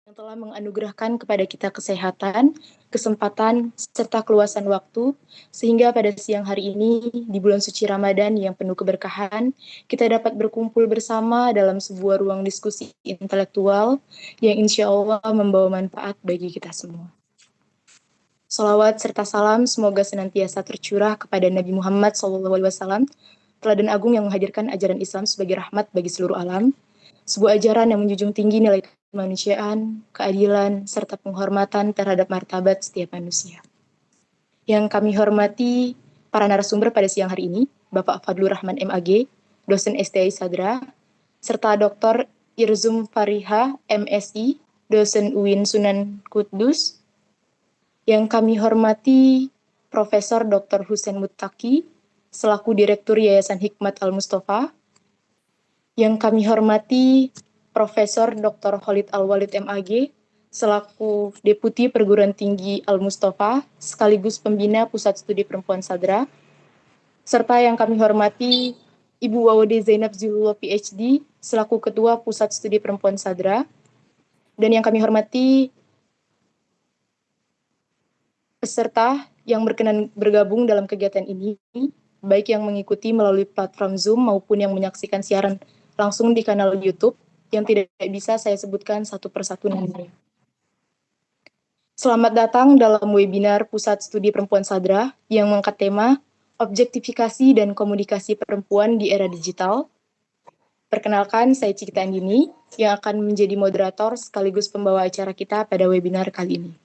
yang telah menganugerahkan kepada kita kesehatan, kesempatan, serta keluasan waktu, sehingga pada siang hari ini, di bulan suci Ramadan yang penuh keberkahan, kita dapat berkumpul bersama dalam sebuah ruang diskusi intelektual yang insya Allah membawa manfaat bagi kita semua. Salawat serta salam semoga senantiasa tercurah kepada Nabi Muhammad SAW, teladan agung yang menghadirkan ajaran Islam sebagai rahmat bagi seluruh alam, sebuah ajaran yang menjunjung tinggi nilai kemanusiaan, keadilan, serta penghormatan terhadap martabat setiap manusia. Yang kami hormati para narasumber pada siang hari ini, Bapak Fadlur Rahman MAG, dosen STI Sadra, serta Dr. Irzum Fariha, MSI, dosen UIN Sunan Kudus. Yang kami hormati Profesor Dr. Husain Muttaqi, selaku Direktur Yayasan Hikmat Al-Mustafa. Yang kami hormati Profesor Dr. Khalid Al-Walid MAG, selaku Deputi Perguruan Tinggi Al-Mustafa, sekaligus Pembina Pusat Studi Perempuan Sadra, serta yang kami hormati Ibu Wawode Zainab Zulullah PhD, selaku Ketua Pusat Studi Perempuan Sadra, dan yang kami hormati peserta yang berkenan bergabung dalam kegiatan ini, baik yang mengikuti melalui platform Zoom maupun yang menyaksikan siaran langsung di kanal YouTube, yang tidak bisa saya sebutkan satu persatu namanya. Selamat datang dalam webinar Pusat Studi Perempuan Sadra yang mengangkat tema Objektifikasi dan Komunikasi Perempuan di Era Digital. Perkenalkan, saya Cikita Andini yang akan menjadi moderator sekaligus pembawa acara kita pada webinar kali ini.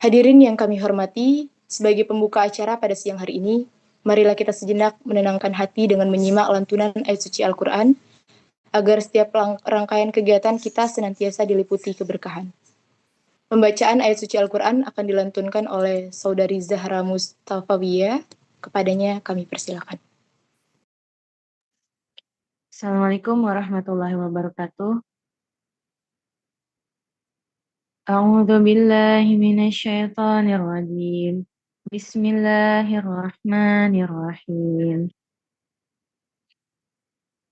Hadirin yang kami hormati, sebagai pembuka acara pada siang hari ini, marilah kita sejenak menenangkan hati dengan menyimak lantunan ayat suci Al-Quran, agar setiap rangkaian kegiatan kita senantiasa diliputi keberkahan. Pembacaan ayat suci Al-Quran akan dilantunkan oleh Saudari Zahra Mustafawiyah. Kepadanya kami persilakan. Assalamualaikum warahmatullahi wabarakatuh. A'udzu billahi minasyaitonir rajim. Bismillahirrahmanirrahim.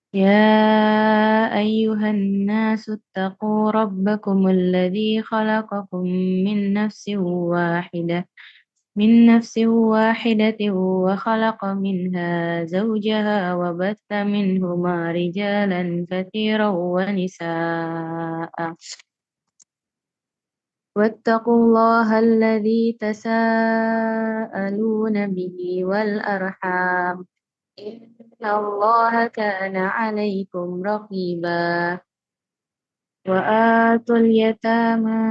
Ya ayyuhan nasu taqu rabbakumul ladzi khalaqakum min nafsin wahidah wa khalaqa minha zawjaha wa batha minhuma rijalan katsiran wa nisaa'a. واتقوا الله الذي تساءلون به والأرحام إن الله كان عليكم رقيبا وآتوا اليتامى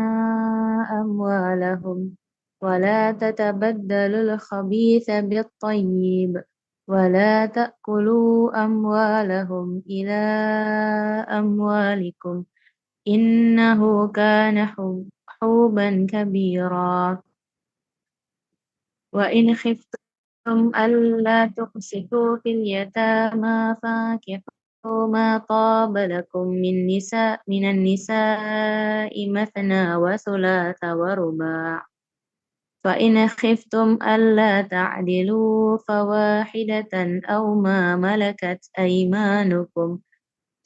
أموالهم ولا تتبدلوا الخبيث بالطيب ولا تأكلوا أموالهم إلى أموالكم إنه كان حوبا كبيرا وإن خفتم ألا تقسطوا في اليتامى فانكحوا ما طاب لكم من النساء مثنى وثلاث ورباع فإن خفتم ألا تعدلوا فواحدة أو ما ملكت أيمانكم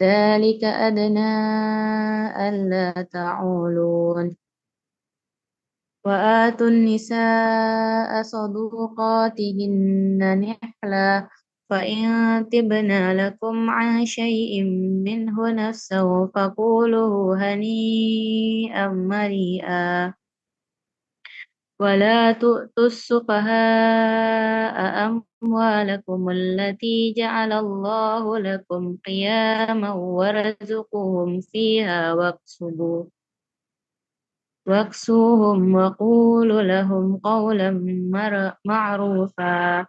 ذلك أدنى ألا تعولون وآتوا النساء صدوقاتهن نحلا فإن تبن لكم عن شيء منه نفسا فقولوا هنيئا مريئا ولا تؤتوا السفهاء أموالكم التي جعل الله لكم قياما وارزقوهم فيها واكسوهم وقولوا لهم قولا معروفا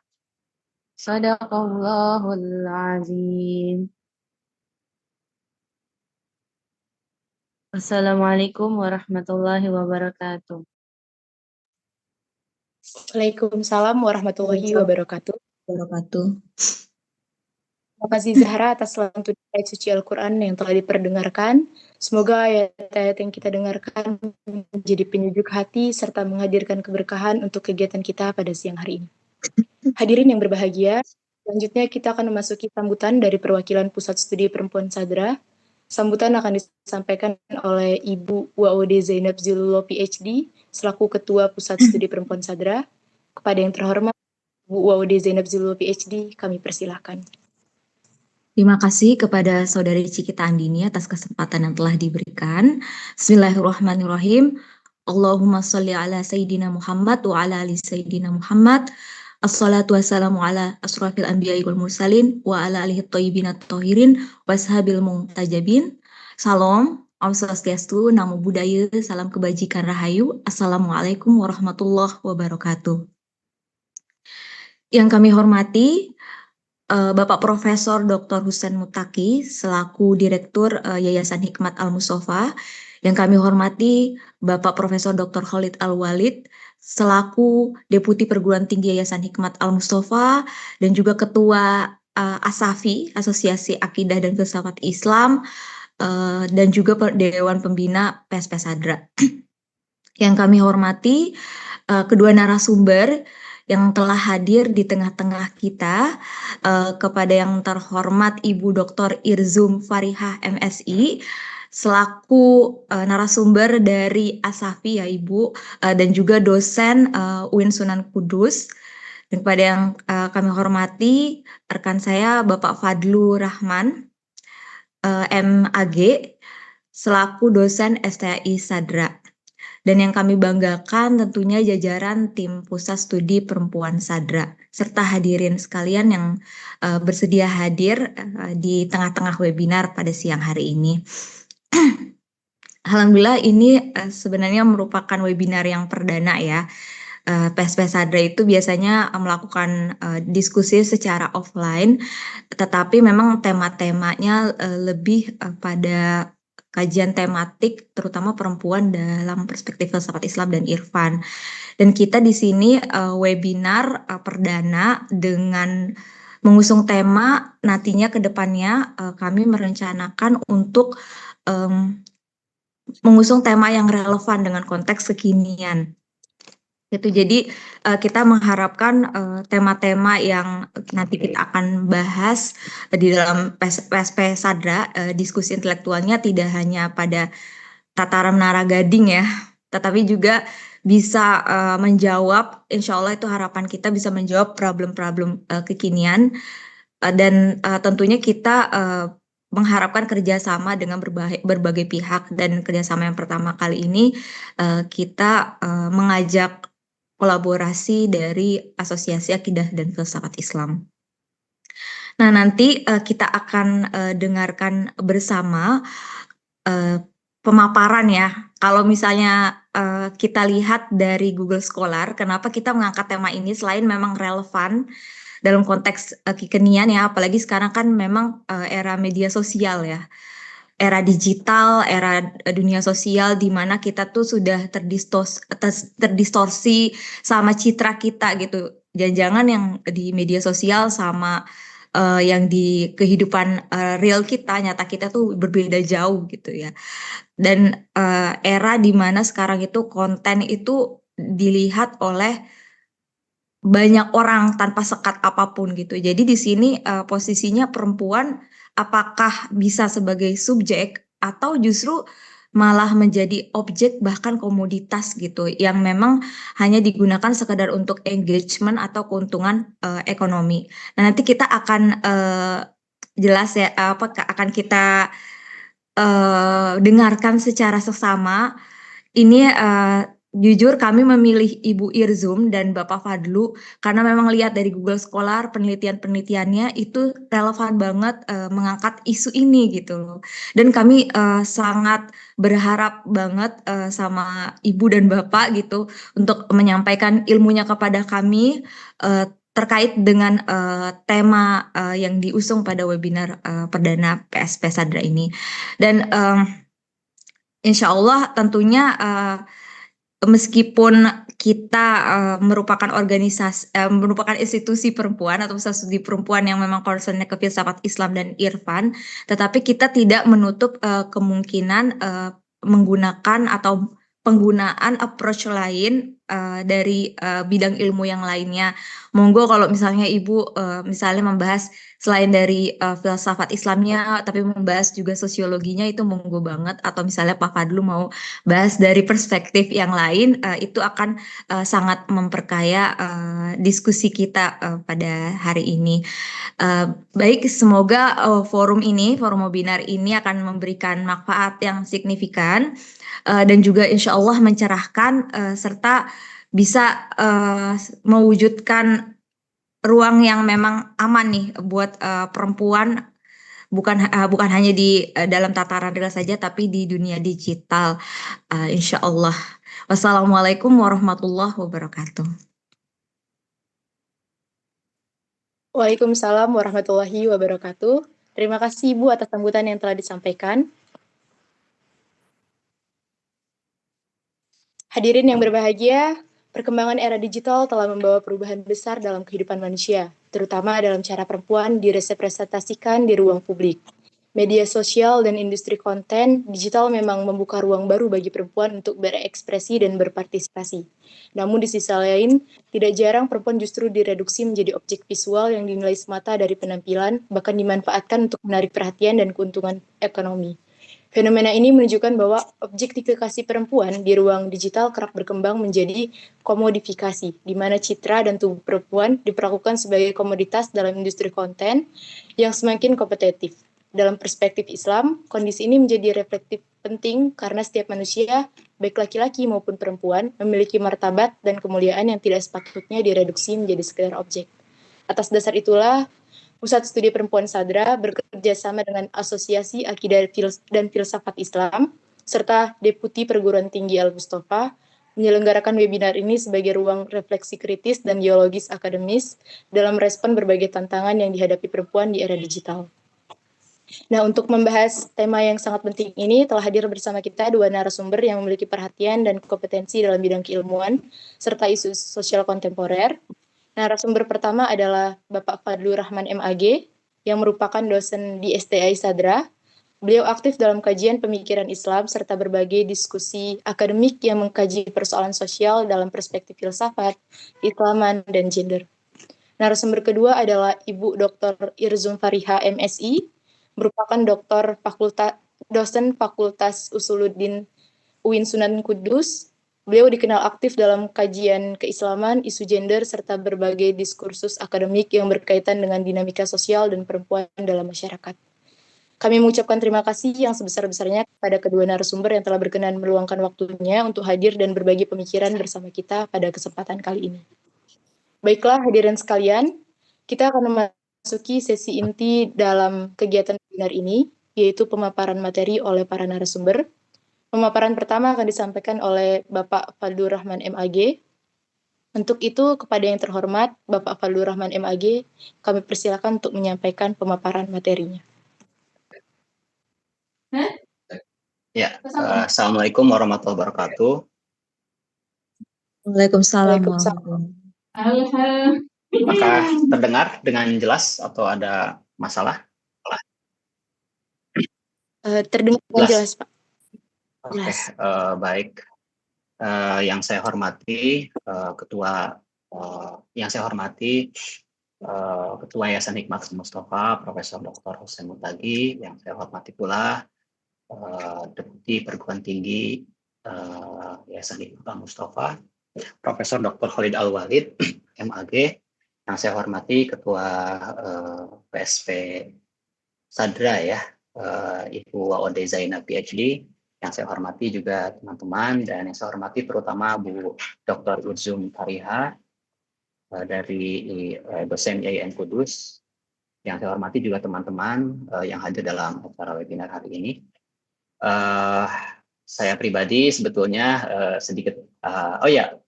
صدق الله العظيم. Assalamualaikum warahmatullahi wabarakatuh. Waalaikumsalam warahmatullahi Waalaikumsalam wabarakatuh. wabarakatuh. Terima kasih Zahra atas lantunan ayat suci Al-Quran yang telah diperdengarkan. Semoga ayat-ayat yang kita dengarkan menjadi penyejuk hati serta menghadirkan keberkahan untuk kegiatan kita pada siang hari ini. Hadirin yang berbahagia, selanjutnya kita akan memasuki sambutan dari perwakilan Pusat Studi Perempuan Sadra. Sambutan akan disampaikan oleh Ibu WAOD Zainab Zilulo PhD, selaku Ketua Pusat Studi Perempuan Sadra. Kepada yang terhormat, Bu WAOD Zainab Zilulo PhD, kami persilahkan. Terima kasih kepada Saudari Cikita Andini atas kesempatan yang telah diberikan. Bismillahirrahmanirrahim. Allahumma sholli ala Sayyidina Muhammad wa ala ali Sayyidina Muhammad. Assalatu wassalamu ala asrafil anbiya'i wal mursalin wa ala alihi thayyibin at-thahirin wa ashabil muntajabin. Salam, Om Swastiastu, Namo Buddhaya, salam kebajikan rahayu. Assalamualaikum warahmatullahi wabarakatuh. Yang kami hormati Bapak Profesor Dr. Husain Mutaki selaku Direktur Yayasan Hikmat Al-Mustofa. Yang kami hormati Bapak Profesor Dr. Khalid Al-Walid selaku Deputi Perguruan Tinggi Yayasan Hikmat Al-Mustofa dan juga Ketua ASAFI, Asosiasi Akidah dan Filsafat Islam, dan juga Dewan Pembina PSP Sadra. Yang kami hormati kedua narasumber yang telah hadir di tengah-tengah kita, kepada yang terhormat Ibu Dr. Irzum Farihah MSI selaku narasumber dari ASAFI ya Ibu, dan juga dosen UIN Sunan Kudus. Dan kepada yang kami hormati rekan saya Bapak Fadlu Rahman MAG selaku dosen STI Sadra. Dan yang kami banggakan tentunya jajaran tim Pusat Studi Perempuan Sadra, serta hadirin sekalian yang bersedia hadir di tengah-tengah webinar pada siang hari ini. Alhamdulillah ini sebenarnya merupakan webinar yang perdana ya. PSP Sadra itu biasanya melakukan diskusi secara offline, tetapi memang tema-temanya lebih pada kajian tematik terutama perempuan dalam perspektif filsafat Islam dan irfan. Dan kita di sini webinar perdana dengan mengusung tema, nantinya ke depannya kami merencanakan untuk mengusung tema yang relevan dengan konteks kekinian. Gitu. Jadi kita mengharapkan tema-tema yang nanti kita akan bahas di dalam PSP Sadra, diskusi intelektualnya tidak hanya pada tataran menara gading ya, tetapi juga bisa menjawab, insya Allah itu harapan kita bisa menjawab problem-problem kekinian, dan tentunya kita mengharapkan kerjasama dengan berbagai pihak. Dan kerjasama yang pertama kali ini kita mengajak kolaborasi dari Asosiasi Akidah dan Filsafat Islam. Nah, nanti kita akan dengarkan bersama pemaparan ya. Kalau misalnya kita lihat dari Google Scholar, kenapa kita mengangkat tema ini selain memang relevan dalam konteks kekinian ya, apalagi sekarang kan memang era media sosial ya. Era digital, era dunia sosial di mana kita tuh sudah terdistorsi sama citra kita gitu. Jangan-jangan yang di media sosial sama yang di kehidupan real kita, nyata kita tuh berbeda jauh gitu ya. Dan era di mana sekarang itu konten itu dilihat oleh banyak orang tanpa sekat apapun gitu. Jadi di sini posisinya perempuan apakah bisa sebagai subjek atau justru malah menjadi objek bahkan komoditas gitu yang memang hanya digunakan sekedar untuk engagement atau keuntungan ekonomi. Nah, nanti kita akan jelas ya akan kita dengarkan secara seksama. Ini jujur kami memilih Ibu Irzum dan Bapak Fadlu karena memang lihat dari Google Scholar penelitian-penelitiannya itu relevan banget mengangkat isu ini gitu loh. Dan kami sangat berharap banget sama Ibu dan Bapak gitu untuk menyampaikan ilmunya kepada kami terkait dengan tema yang diusung pada webinar perdana PSP Sadra ini. Dan insya Allah tentunya meskipun kita merupakan merupakan institusi perempuan atau studi perempuan yang memang concernnya ke filsafat Islam dan Irfan, tetapi kita tidak menutup kemungkinan menggunakan atau penggunaan approach lain dari bidang ilmu yang lainnya. Monggo kalau misalnya Ibu misalnya membahas selain dari filsafat Islamnya, tapi membahas juga sosiologinya itu monggo banget. Atau misalnya Pak Fadlu mau bahas dari perspektif yang lain, itu akan sangat memperkaya diskusi kita pada hari ini. Baik, semoga forum webinar ini akan memberikan manfaat yang signifikan dan juga insya Allah mencerahkan serta bisa mewujudkan ruang yang memang aman nih buat perempuan, bukan hanya di dalam tataran real saja, tapi di dunia digital, insya Allah. Wassalamualaikum warahmatullahi wabarakatuh. Waalaikumsalam warahmatullahi wabarakatuh. Terima kasih Ibu atas sambutan yang telah disampaikan. Hadirin yang berbahagia, perkembangan era digital telah membawa perubahan besar dalam kehidupan manusia, terutama dalam cara perempuan direpresentasikan di ruang publik. Media sosial dan industri konten digital memang membuka ruang baru bagi perempuan untuk berekspresi dan berpartisipasi. Namun di sisi lain, tidak jarang perempuan justru direduksi menjadi objek visual yang dinilai semata dari penampilan, bahkan dimanfaatkan untuk menarik perhatian dan keuntungan ekonomi. Fenomena ini menunjukkan bahwa objektifikasi perempuan di ruang digital kerap berkembang menjadi komodifikasi, di mana citra dan tubuh perempuan diperlakukan sebagai komoditas dalam industri konten yang semakin kompetitif. Dalam perspektif Islam, kondisi ini menjadi reflektif penting karena setiap manusia, baik laki-laki maupun perempuan, memiliki martabat dan kemuliaan yang tidak sepatutnya direduksi menjadi sekedar objek. Atas dasar itulah, Pusat Studi Perempuan Sadra bekerja sama dengan Asosiasi Akidah dan Filsafat Islam, serta Deputi Perguruan Tinggi Al-Mustafa, menyelenggarakan webinar ini sebagai ruang refleksi kritis dan geologis akademis dalam respon berbagai tantangan yang dihadapi perempuan di era digital. Nah, untuk membahas tema yang sangat penting ini, telah hadir bersama kita dua narasumber yang memiliki perhatian dan kompetensi dalam bidang keilmuan, serta isu sosial kontemporer. Narasumber pertama adalah Bapak Fadlur Rahman MAG, yang merupakan dosen di STI Sadra. Beliau aktif dalam kajian pemikiran Islam serta berbagai diskusi akademik yang mengkaji persoalan sosial dalam perspektif filsafat, Islaman, dan gender. Narasumber kedua adalah Ibu Dr. Irzum Fariha MSI, merupakan dosen Fakultas Usuluddin UIN Sunan Kudus. Beliau dikenal aktif dalam kajian keislaman, isu gender, serta berbagai diskursus akademik yang berkaitan dengan dinamika sosial dan perempuan dalam masyarakat. Kami mengucapkan terima kasih yang sebesar-besarnya kepada kedua narasumber yang telah berkenan meluangkan waktunya untuk hadir dan berbagi pemikiran bersama kita pada kesempatan kali ini. Baiklah hadirin sekalian, kita akan memasuki sesi inti dalam kegiatan webinar ini, yaitu pemaparan materi oleh para narasumber. Pemaparan pertama akan disampaikan oleh Bapak Fadlur Rahman MAG. Untuk itu, kepada yang terhormat Bapak Fadlur Rahman MAG, kami persilakan untuk menyampaikan pemaparan materinya. Ya, Assalamualaikum warahmatullahi wabarakatuh. Waalaikumsalam. Apakah terdengar dengan jelas atau ada masalah? Terdengar dengan jelas, Pak. Oke, baik. Yang saya hormati Ketua Yayasan Hikmat Al-Mustafa, Profesor Dr. Husain Muttaqi, yang saya hormati pula Deputi Perguruan Tinggi Yayasan Hikmat Al-Mustafa, Profesor Dr. Khalid Al-Walid, MAG, yang saya hormati Ketua PSP Sadra ya, Ibu Waode Zainab PhD, yang saya hormati juga teman-teman, dan yang saya hormati terutama Bu Dr. Irzum Fariha dari dosen IAIN Kudus, yang saya hormati juga teman-teman yang hadir dalam acara webinar hari ini. Saya pribadi sebetulnya sedikit,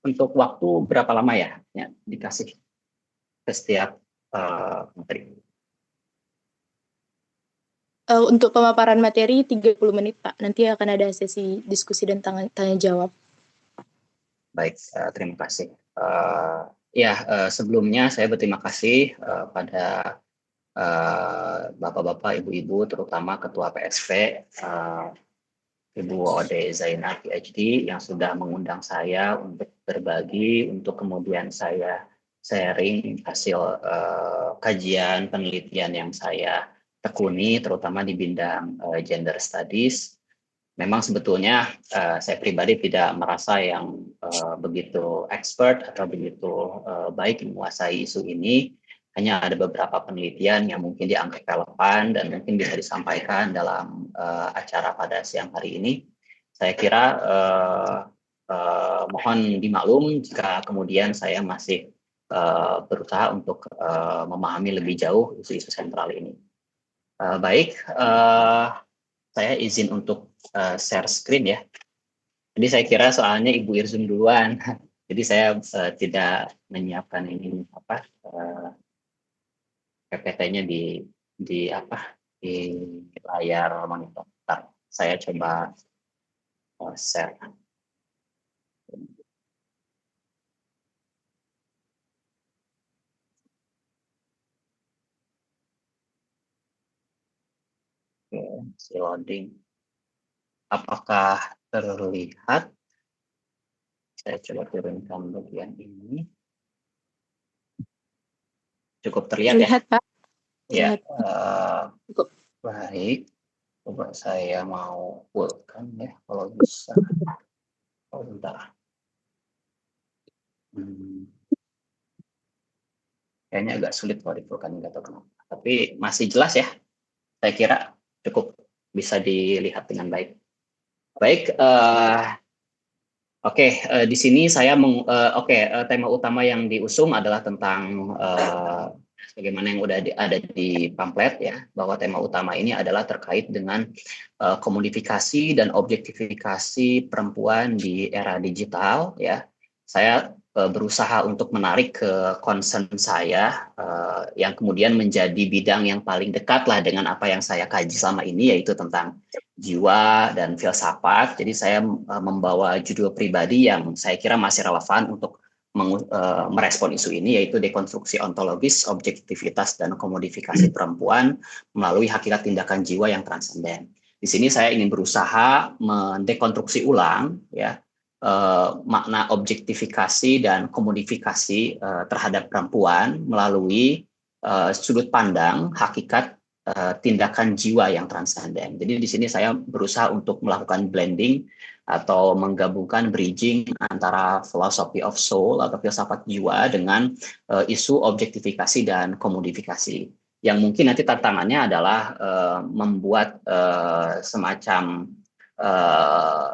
untuk waktu berapa lama ya dikasih ke setiap materi? Untuk pemaparan materi 30 menit, Pak. Nanti akan ada sesi diskusi dan tanya jawab. Baik, terima kasih. Sebelumnya saya berterima kasih pada Bapak-Bapak, Ibu-Ibu, terutama Ketua PSP, Ibu Ode Zainab PhD, yang sudah mengundang saya untuk berbagi, untuk kemudian saya sharing hasil kajian penelitian yang saya tekuni, terutama di bidang gender studies. Memang sebetulnya saya pribadi tidak merasa yang begitu expert atau begitu baik menguasai isu ini. Hanya ada beberapa penelitian yang mungkin dianggap relevan dan mungkin bisa disampaikan dalam acara pada siang hari ini. Saya kira mohon dimaklum jika kemudian saya masih berusaha untuk memahami lebih jauh isu-isu sentral ini. Saya izin untuk share screen ya. Jadi saya kira soalnya Ibu Irzum duluan. Jadi saya tidak menyiapkan ini PPT-nya di layar monitor. Bentar, saya coba share. Oke, si loading. Apakah terlihat? Saya coba turunkan bagian ini. Cukup terlihat ya? Pak. Ya, baik. Coba saya mau fullkan ya, kalau bisa. Oh, bentar. Kayaknya agak sulit kalau di-fullkan, nggak tahu kenapa. Tapi masih jelas ya. Saya kira cukup bisa dilihat dengan baik. Baik, di sini saya tema utama yang diusung adalah tentang bagaimana yang udah ada di pamflet ya, bahwa tema utama ini adalah terkait dengan komodifikasi dan objektifikasi perempuan di era digital ya. Saya berusaha untuk menarik ke concern saya yang kemudian menjadi bidang yang paling dekat lah dengan apa yang saya kaji selama ini, yaitu tentang jiwa dan filsafat. Jadi saya membawa judul pribadi yang saya kira masih relevan untuk merespon isu ini, yaitu dekonstruksi ontologis, objektivitas, dan komodifikasi perempuan melalui hakikat tindakan jiwa yang transenden. Di sini saya ingin berusaha mendekonstruksi ulang ya makna objektifikasi dan komodifikasi terhadap perempuan melalui sudut pandang hakikat tindakan jiwa yang transenden. Jadi di sini saya berusaha untuk melakukan blending atau menggabungkan bridging antara philosophy of soul atau filsafat jiwa dengan isu objektifikasi dan komodifikasi. Yang mungkin nanti tantangannya adalah membuat semacam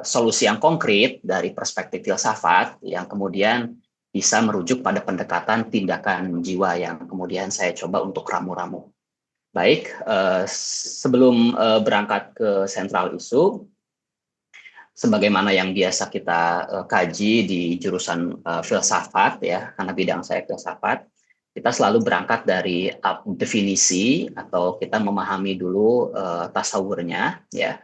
solusi yang konkret dari perspektif filsafat yang kemudian bisa merujuk pada pendekatan tindakan jiwa yang kemudian saya coba untuk ramu-ramu. Baik, sebelum berangkat ke sentral isu, sebagaimana yang biasa kita kaji di jurusan filsafat ya, karena bidang saya filsafat, kita selalu berangkat dari definisi atau kita memahami dulu tasawurnya ya.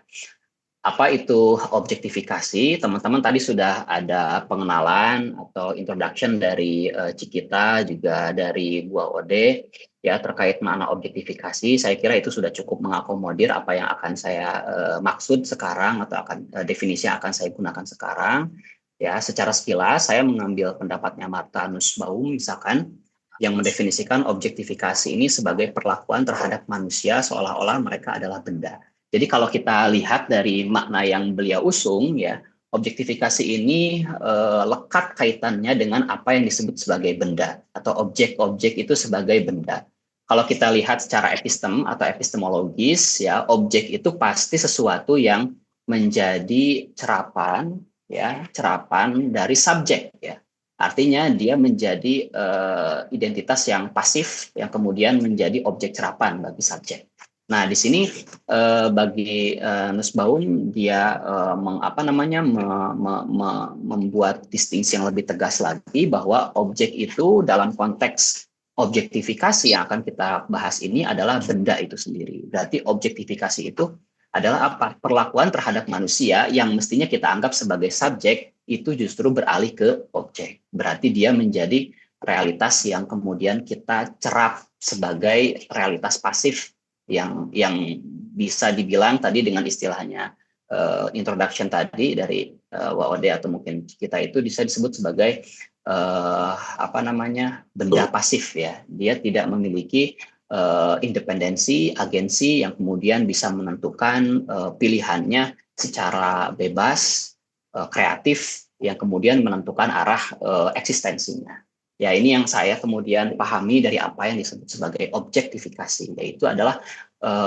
Apa itu objektifikasi? Teman-teman tadi sudah ada pengenalan atau introduction dari Cikita, juga dari Bu Ode ya terkait makna objektifikasi. Saya kira itu sudah cukup mengakomodir apa yang akan saya maksud sekarang atau definisi yang akan saya gunakan sekarang. Ya, secara sekilas saya mengambil pendapatnya Martha Nussbaum misalkan yang mendefinisikan objektifikasi ini sebagai perlakuan terhadap manusia seolah-olah mereka adalah benda. Jadi kalau kita lihat dari makna yang beliau usung ya, objektifikasi ini lekat kaitannya dengan apa yang disebut sebagai benda atau objek-objek itu sebagai benda. Kalau kita lihat secara epistem atau epistemologis ya, objek itu pasti sesuatu yang menjadi cerapan dari subjek ya. Artinya dia menjadi identitas yang pasif yang kemudian menjadi objek cerapan bagi subjek. Nah, di sini bagi Nussbaum dia membuat distingsi yang lebih tegas lagi bahwa objek itu dalam konteks objektifikasi yang akan kita bahas ini adalah benda itu sendiri. Berarti objektifikasi itu adalah apa? Perlakuan terhadap manusia yang mestinya kita anggap sebagai subjek itu justru beralih ke objek. Berarti dia menjadi realitas yang kemudian kita cerap sebagai realitas pasif yang bisa dibilang tadi dengan istilahnya introduction tadi dari WOD atau mungkin kita itu bisa disebut sebagai benda pasif ya. Dia tidak memiliki independensi, agensi yang kemudian bisa menentukan pilihannya secara bebas, kreatif, yang kemudian menentukan arah eksistensinya. Ya, ini yang saya kemudian pahami dari apa yang disebut sebagai objektifikasi, yaitu adalah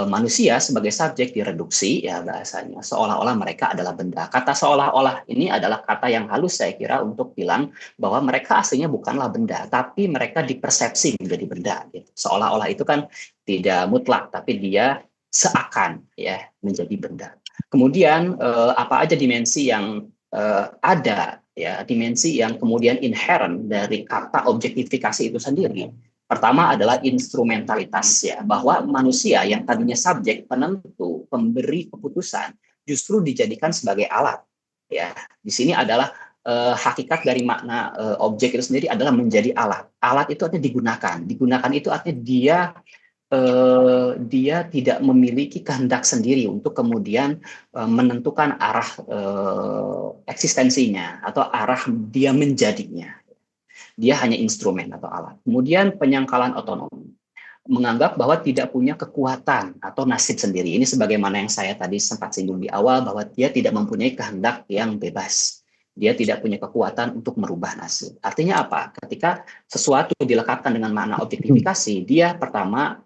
manusia sebagai subjek direduksi ya bahasanya seolah-olah mereka adalah benda. Kata seolah-olah ini adalah kata yang halus saya kira untuk bilang bahwa mereka aslinya bukanlah benda, tapi mereka dipersepsi menjadi benda. Gitu. Seolah-olah itu kan tidak mutlak, tapi dia seakan ya menjadi benda. Kemudian apa aja dimensi yang ada ya, dimensi yang kemudian inherent dari kata objektifikasi itu sendiri. Pertama adalah instrumentalitas ya, bahwa manusia yang tadinya subjek, penentu, pemberi keputusan justru dijadikan sebagai alat. Ya, di sini adalah hakikat dari makna objek itu sendiri adalah menjadi alat. Alat itu artinya digunakan. Digunakan itu artinya dia tidak memiliki kehendak sendiri untuk kemudian menentukan arah eksistensinya atau arah dia menjadinya. Dia hanya instrumen atau alat. Kemudian penyangkalan otonomi, menganggap bahwa tidak punya kekuatan atau nasib sendiri. Ini sebagaimana yang saya tadi sempat singgung di awal, bahwa dia tidak mempunyai kehendak yang bebas. Dia tidak punya kekuatan untuk merubah nasib. Artinya apa? Ketika sesuatu dilekatkan dengan makna objektifikasi, dia pertama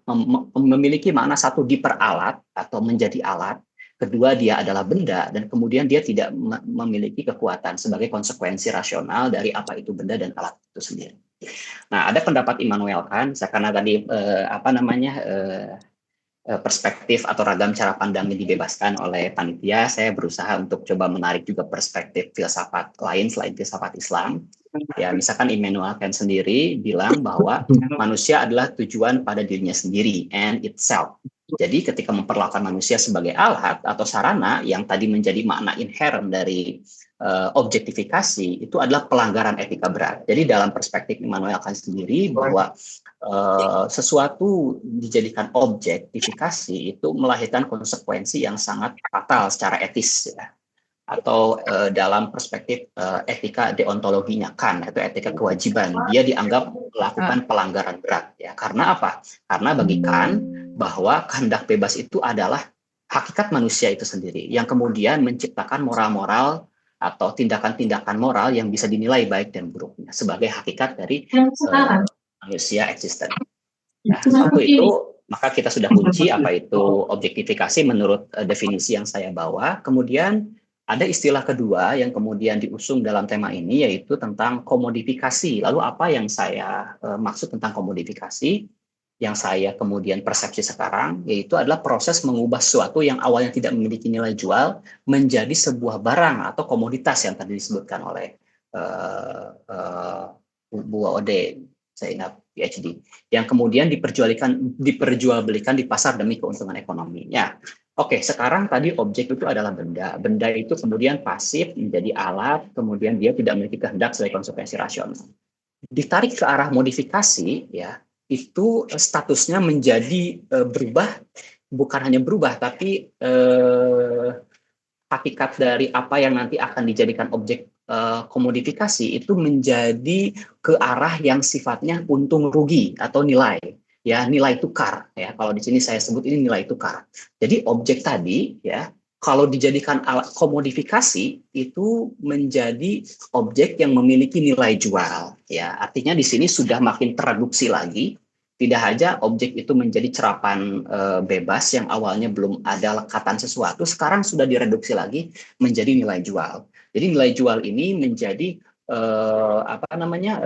memiliki makna satu diperalat atau menjadi alat, kedua dia adalah benda, dan kemudian dia tidak memiliki kekuatan sebagai konsekuensi rasional dari apa itu benda dan alat itu sendiri. Nah, ada pendapat Immanuel Kant, karena tadi perspektif atau ragam cara pandangnya dibebaskan oleh panitia, saya berusaha untuk coba menarik juga perspektif filsafat lain selain filsafat Islam. Ya, misalkan Immanuel Kant sendiri bilang bahwa manusia adalah tujuan pada dirinya sendiri, and itself. Jadi ketika memperlakukan manusia sebagai alat atau sarana yang tadi menjadi makna inherent dari objektifikasi, itu adalah pelanggaran etika berat. Jadi dalam perspektif Immanuel Kant sendiri bahwa sesuatu dijadikan objektifikasi itu melahirkan konsekuensi yang sangat fatal secara etis ya. Atau dalam perspektif etika deontologinya Kant, itu etika kewajiban, dia dianggap melakukan pelanggaran berat ya. Karena apa? Karena bagi Kant bahwa kehendak bebas itu adalah hakikat manusia itu sendiri yang kemudian menciptakan moral-moral atau tindakan-tindakan moral yang bisa dinilai baik dan buruknya sebagai hakikat dari manusia eksisten. Nah, satu itu maka kita sudah kunci apa itu objektifikasi menurut definisi yang saya bawa. Kemudian ada istilah kedua yang kemudian diusung dalam tema ini, yaitu tentang komodifikasi. Lalu apa yang saya maksud tentang komodifikasi? Yang saya kemudian persepsi sekarang, yaitu adalah proses mengubah sesuatu yang awalnya tidak memiliki nilai jual menjadi sebuah barang atau komoditas yang tadi disebutkan oleh Bu Ode, saya ingat PhD, yang kemudian diperjualbelikan di pasar demi keuntungan ekonomi. Ya, oke, sekarang tadi objek itu adalah benda. Benda itu kemudian pasif menjadi alat, kemudian dia tidak memiliki kehendak sebagai konsekuensi rasional. Ditarik ke arah modifikasi, ya, itu statusnya menjadi berubah, bukan hanya berubah, tapi hakikat dari apa yang nanti akan dijadikan objek komodifikasi itu menjadi ke arah yang sifatnya untung rugi atau nilai. Ya, nilai tukar ya. Kalau di sini saya sebut ini nilai tukar. Jadi objek tadi ya, kalau dijadikan alat komodifikasi itu menjadi objek yang memiliki nilai jual ya. Artinya di sini sudah makin tereduksi lagi. Tidak saja objek itu menjadi cerapan bebas yang awalnya belum ada lekatan sesuatu, sekarang sudah direduksi lagi menjadi nilai jual. Jadi nilai jual ini menjadi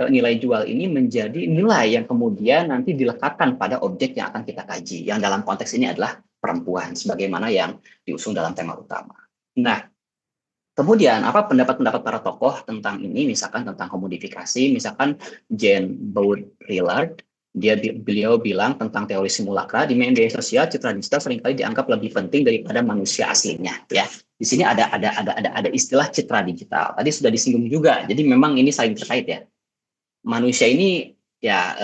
nilai jual ini menjadi nilai yang kemudian nanti dilekatkan pada objek yang akan kita kaji. Yang dalam konteks ini adalah perempuan, sebagaimana yang diusung dalam tema utama. Nah, kemudian apa pendapat-pendapat para tokoh tentang ini, misalkan tentang komodifikasi, misalkan Jane Baudrillard Beliau bilang tentang teori simulakra, di media sosial citra digital seringkali dianggap lebih penting daripada manusia aslinya, ya. Di sini ada istilah citra digital. Tadi sudah disinggung juga. Jadi memang ini saling terkait ya. Manusia ini ya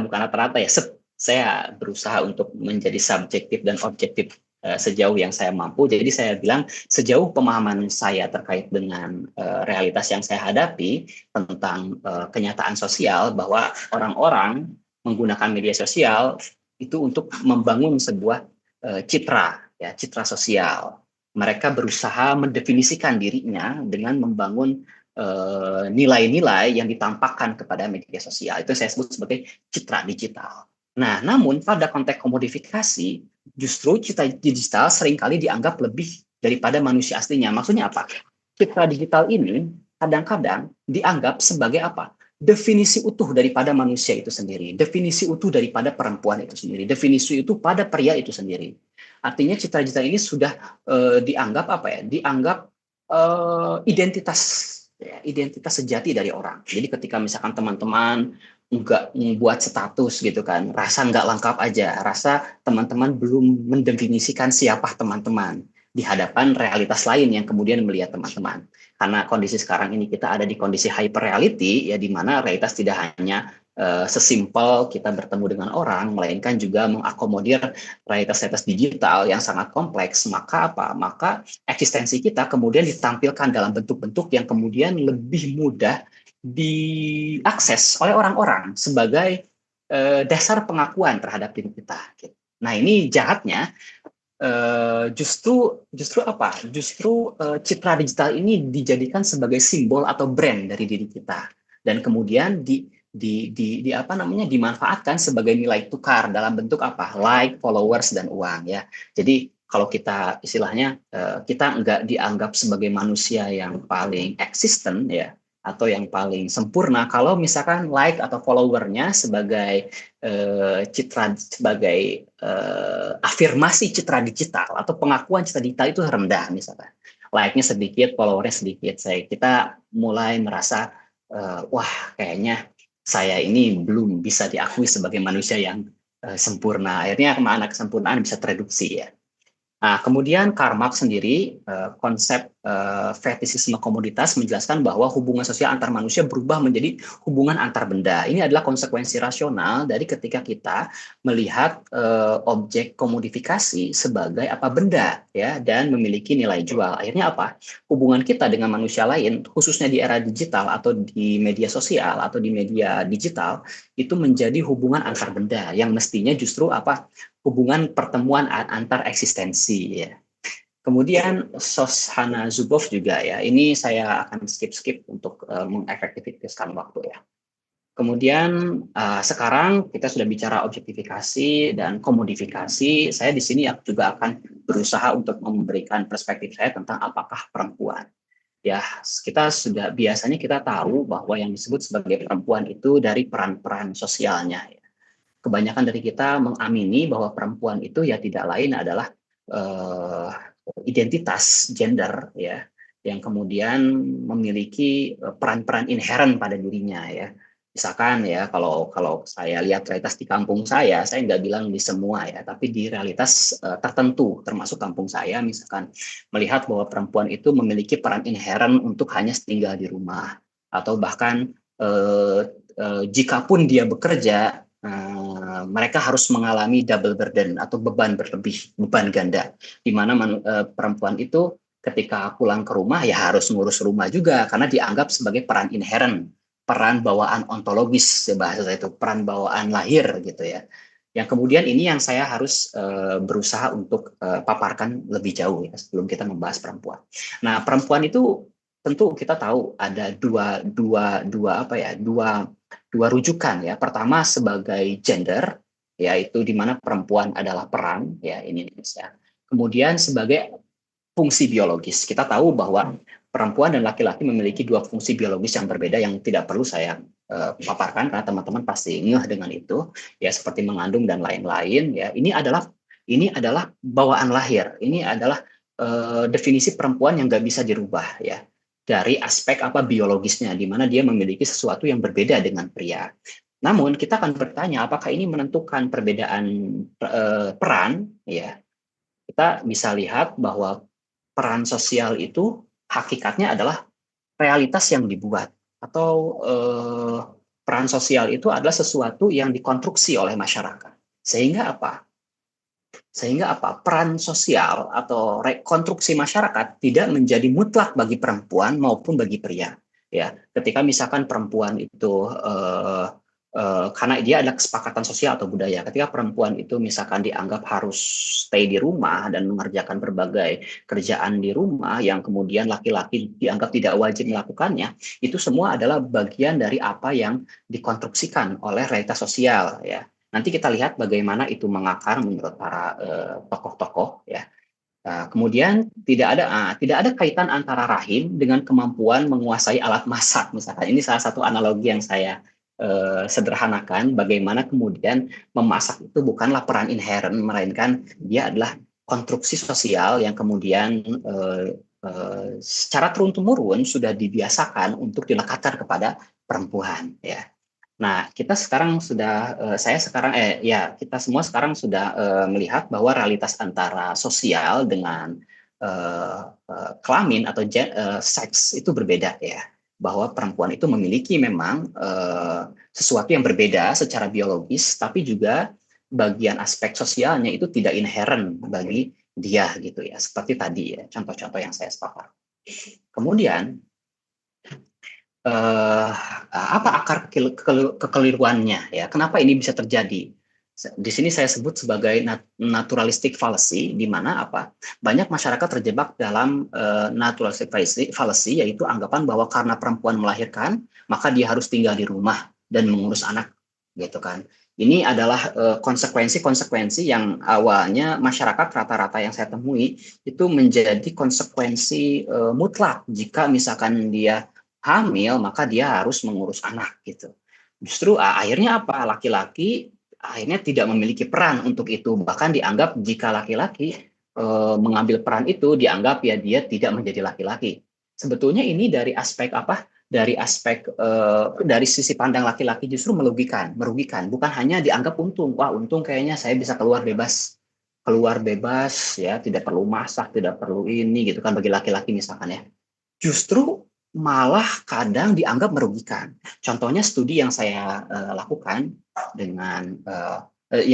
bukan rata-rata ya. Saya berusaha untuk menjadi subjektif dan objektif sejauh yang saya mampu. Jadi saya bilang sejauh pemahaman saya terkait dengan realitas yang saya hadapi tentang kenyataan sosial, bahwa orang-orang menggunakan media sosial itu untuk membangun sebuah citra sosial. Mereka berusaha mendefinisikan dirinya dengan membangun nilai-nilai yang ditampakkan kepada media sosial. Itu saya sebut sebagai citra digital. Nah, namun pada konteks komodifikasi, justru citra digital seringkali dianggap lebih daripada manusia aslinya. Maksudnya apa? Citra digital ini kadang-kadang dianggap sebagai apa? Definisi utuh daripada manusia itu sendiri, definisi utuh daripada perempuan itu sendiri, definisi itu pada pria itu sendiri. Artinya citra digital ini sudah dianggap apa ya? Dianggap identitas sejati dari orang. Jadi ketika misalkan teman-teman nggak membuat status gitu kan, rasa nggak lengkap aja, rasa teman-teman belum mendefinisikan siapa teman-teman di hadapan realitas lain yang kemudian melihat teman-teman. Karena kondisi sekarang ini kita ada di kondisi hyper reality, ya, di mana realitas tidak hanya sesimpel kita bertemu dengan orang, melainkan juga mengakomodir realitas-realitas digital yang sangat kompleks. Maka apa? Maka eksistensi kita kemudian ditampilkan dalam bentuk-bentuk yang kemudian lebih mudah diakses oleh orang-orang sebagai dasar pengakuan terhadap diri kita. Nah, ini jahatnya justru apa? Justru citra digital ini dijadikan sebagai simbol atau brand dari diri kita, dan kemudian dimanfaatkan sebagai nilai tukar dalam bentuk apa? Like, followers, dan uang, ya. Jadi kalau kita istilahnya kita nggak dianggap sebagai manusia yang paling eksisten, ya, atau yang paling sempurna kalau misalkan like atau followernya sebagai afirmasi citra digital atau pengakuan citra digital itu rendah, misalkan like-nya sedikit, followernya sedikit, kita mulai merasa wah, kayaknya saya ini belum bisa diakui sebagai manusia yang sempurna. Akhirnya kemana kesempurnaan bisa tereduksi, ya. Nah, kemudian Karl Marx sendiri konsep fetisisme komoditas menjelaskan bahwa hubungan sosial antar manusia berubah menjadi hubungan antar benda. Ini adalah konsekuensi rasional dari ketika kita melihat objek komodifikasi sebagai apa? Benda, ya, dan memiliki nilai jual. Akhirnya apa? Hubungan kita dengan manusia lain, khususnya di era digital atau di media sosial atau di media digital, itu menjadi hubungan antar benda yang mestinya justru apa? Hubungan pertemuan antar eksistensi, ya. Kemudian Shoshana Zuboff juga, ya. Ini saya akan skip untuk mengefektivitaskan waktu, ya. Kemudian sekarang kita sudah bicara objektifikasi dan komodifikasi. Saya di sini juga akan berusaha untuk memberikan perspektif saya tentang apakah perempuan. Ya, biasanya kita tahu bahwa yang disebut sebagai perempuan itu dari peran-peran sosialnya, ya. Kebanyakan dari kita mengamini bahwa perempuan itu ya tidak lain adalah identitas gender, ya, yang kemudian memiliki peran-peran inherent pada dirinya, ya. Misalkan, ya, kalau saya lihat realitas di kampung saya nggak bilang di semua, ya, tapi di realitas tertentu termasuk kampung saya, misalkan melihat bahwa perempuan itu memiliki peran inherent untuk hanya tinggal di rumah, atau bahkan jikapun dia bekerja, mereka harus mengalami double burden atau beban berlebih, beban ganda, di mana perempuan itu ketika pulang ke rumah ya harus ngurus rumah juga karena dianggap sebagai peran inherent, peran bawaan ontologis, bahasa saya itu peran bawaan lahir, gitu, ya. Yang kemudian ini yang saya harus berusaha untuk paparkan lebih jauh, ya, sebelum kita membahas perempuan. Nah, perempuan itu tentu kita tahu ada dua rujukan, ya. Pertama sebagai gender, yaitu di mana perempuan adalah peran, ya, ini ya. Kemudian sebagai fungsi biologis. Kita tahu bahwa perempuan dan laki-laki memiliki dua fungsi biologis yang berbeda yang tidak perlu saya paparkan karena teman-teman pasti ngeh dengan itu, ya, seperti mengandung dan lain-lain, ya. Ini adalah bawaan lahir. Ini adalah definisi perempuan yang nggak bisa dirubah, ya, dari aspek biologisnya, di mana dia memiliki sesuatu yang berbeda dengan pria. Namun kita akan bertanya apakah ini menentukan perbedaan peran, ya. Kita bisa lihat bahwa peran sosial itu hakikatnya adalah realitas yang dibuat, atau peran sosial itu adalah sesuatu yang dikonstruksi oleh masyarakat. Sehingga apa? Peran sosial atau rekonstruksi masyarakat tidak menjadi mutlak bagi perempuan maupun bagi pria. Ya, ketika misalkan perempuan itu karena dia ada kesepakatan sosial atau budaya. Ketika perempuan itu misalkan dianggap harus stay di rumah dan mengerjakan berbagai kerjaan di rumah yang kemudian laki-laki dianggap tidak wajib melakukannya, itu semua adalah bagian dari apa yang dikonstruksikan oleh realitas sosial, ya. Nanti kita lihat bagaimana itu mengakar menurut para tokoh-tokoh, ya. Kemudian tidak ada kaitan antara rahim dengan kemampuan menguasai alat masak, misalkan. Ini salah satu analogi yang saya sederhanakan, bagaimana kemudian memasak itu bukanlah peran inherent, melainkan dia adalah konstruksi sosial yang kemudian secara turun-temurun sudah dibiasakan untuk dilekatkan kepada perempuan, ya. Nah, kita sekarang sudah, kita semua sekarang sudah melihat bahwa realitas antara sosial dengan kelamin atau seks itu berbeda, ya. Bahwa perempuan itu memiliki memang sesuatu yang berbeda secara biologis, tapi juga bagian aspek sosialnya itu tidak inherent bagi dia, gitu ya. Seperti tadi ya, contoh-contoh yang saya paparkan. Kemudian apa akar kekeliruannya, ya? Kenapa ini bisa terjadi? Di sini saya sebut sebagai naturalistic fallacy, di mana apa? Banyak masyarakat terjebak dalam naturalistic fallacy, yaitu anggapan bahwa karena perempuan melahirkan, maka dia harus tinggal di rumah dan mengurus anak, gitu kan? Ini adalah konsekuensi-konsekuensi yang awalnya masyarakat rata-rata yang saya temui itu menjadi konsekuensi mutlak jika misalkan dia hamil, maka dia harus mengurus anak, gitu. Justru akhirnya apa? Laki-laki akhirnya tidak memiliki peran untuk itu. Bahkan dianggap jika laki-laki mengambil peran itu, dianggap ya dia tidak menjadi laki-laki. Sebetulnya ini dari aspek apa? Dari aspek dari sisi pandang laki-laki justru merugikan, bukan hanya dianggap untung. Wah, untung kayaknya saya bisa keluar bebas ya, tidak perlu masak, tidak perlu ini, gitu kan, bagi laki-laki misalkan, ya. Justru malah kadang dianggap merugikan. Contohnya studi yang saya lakukan dengan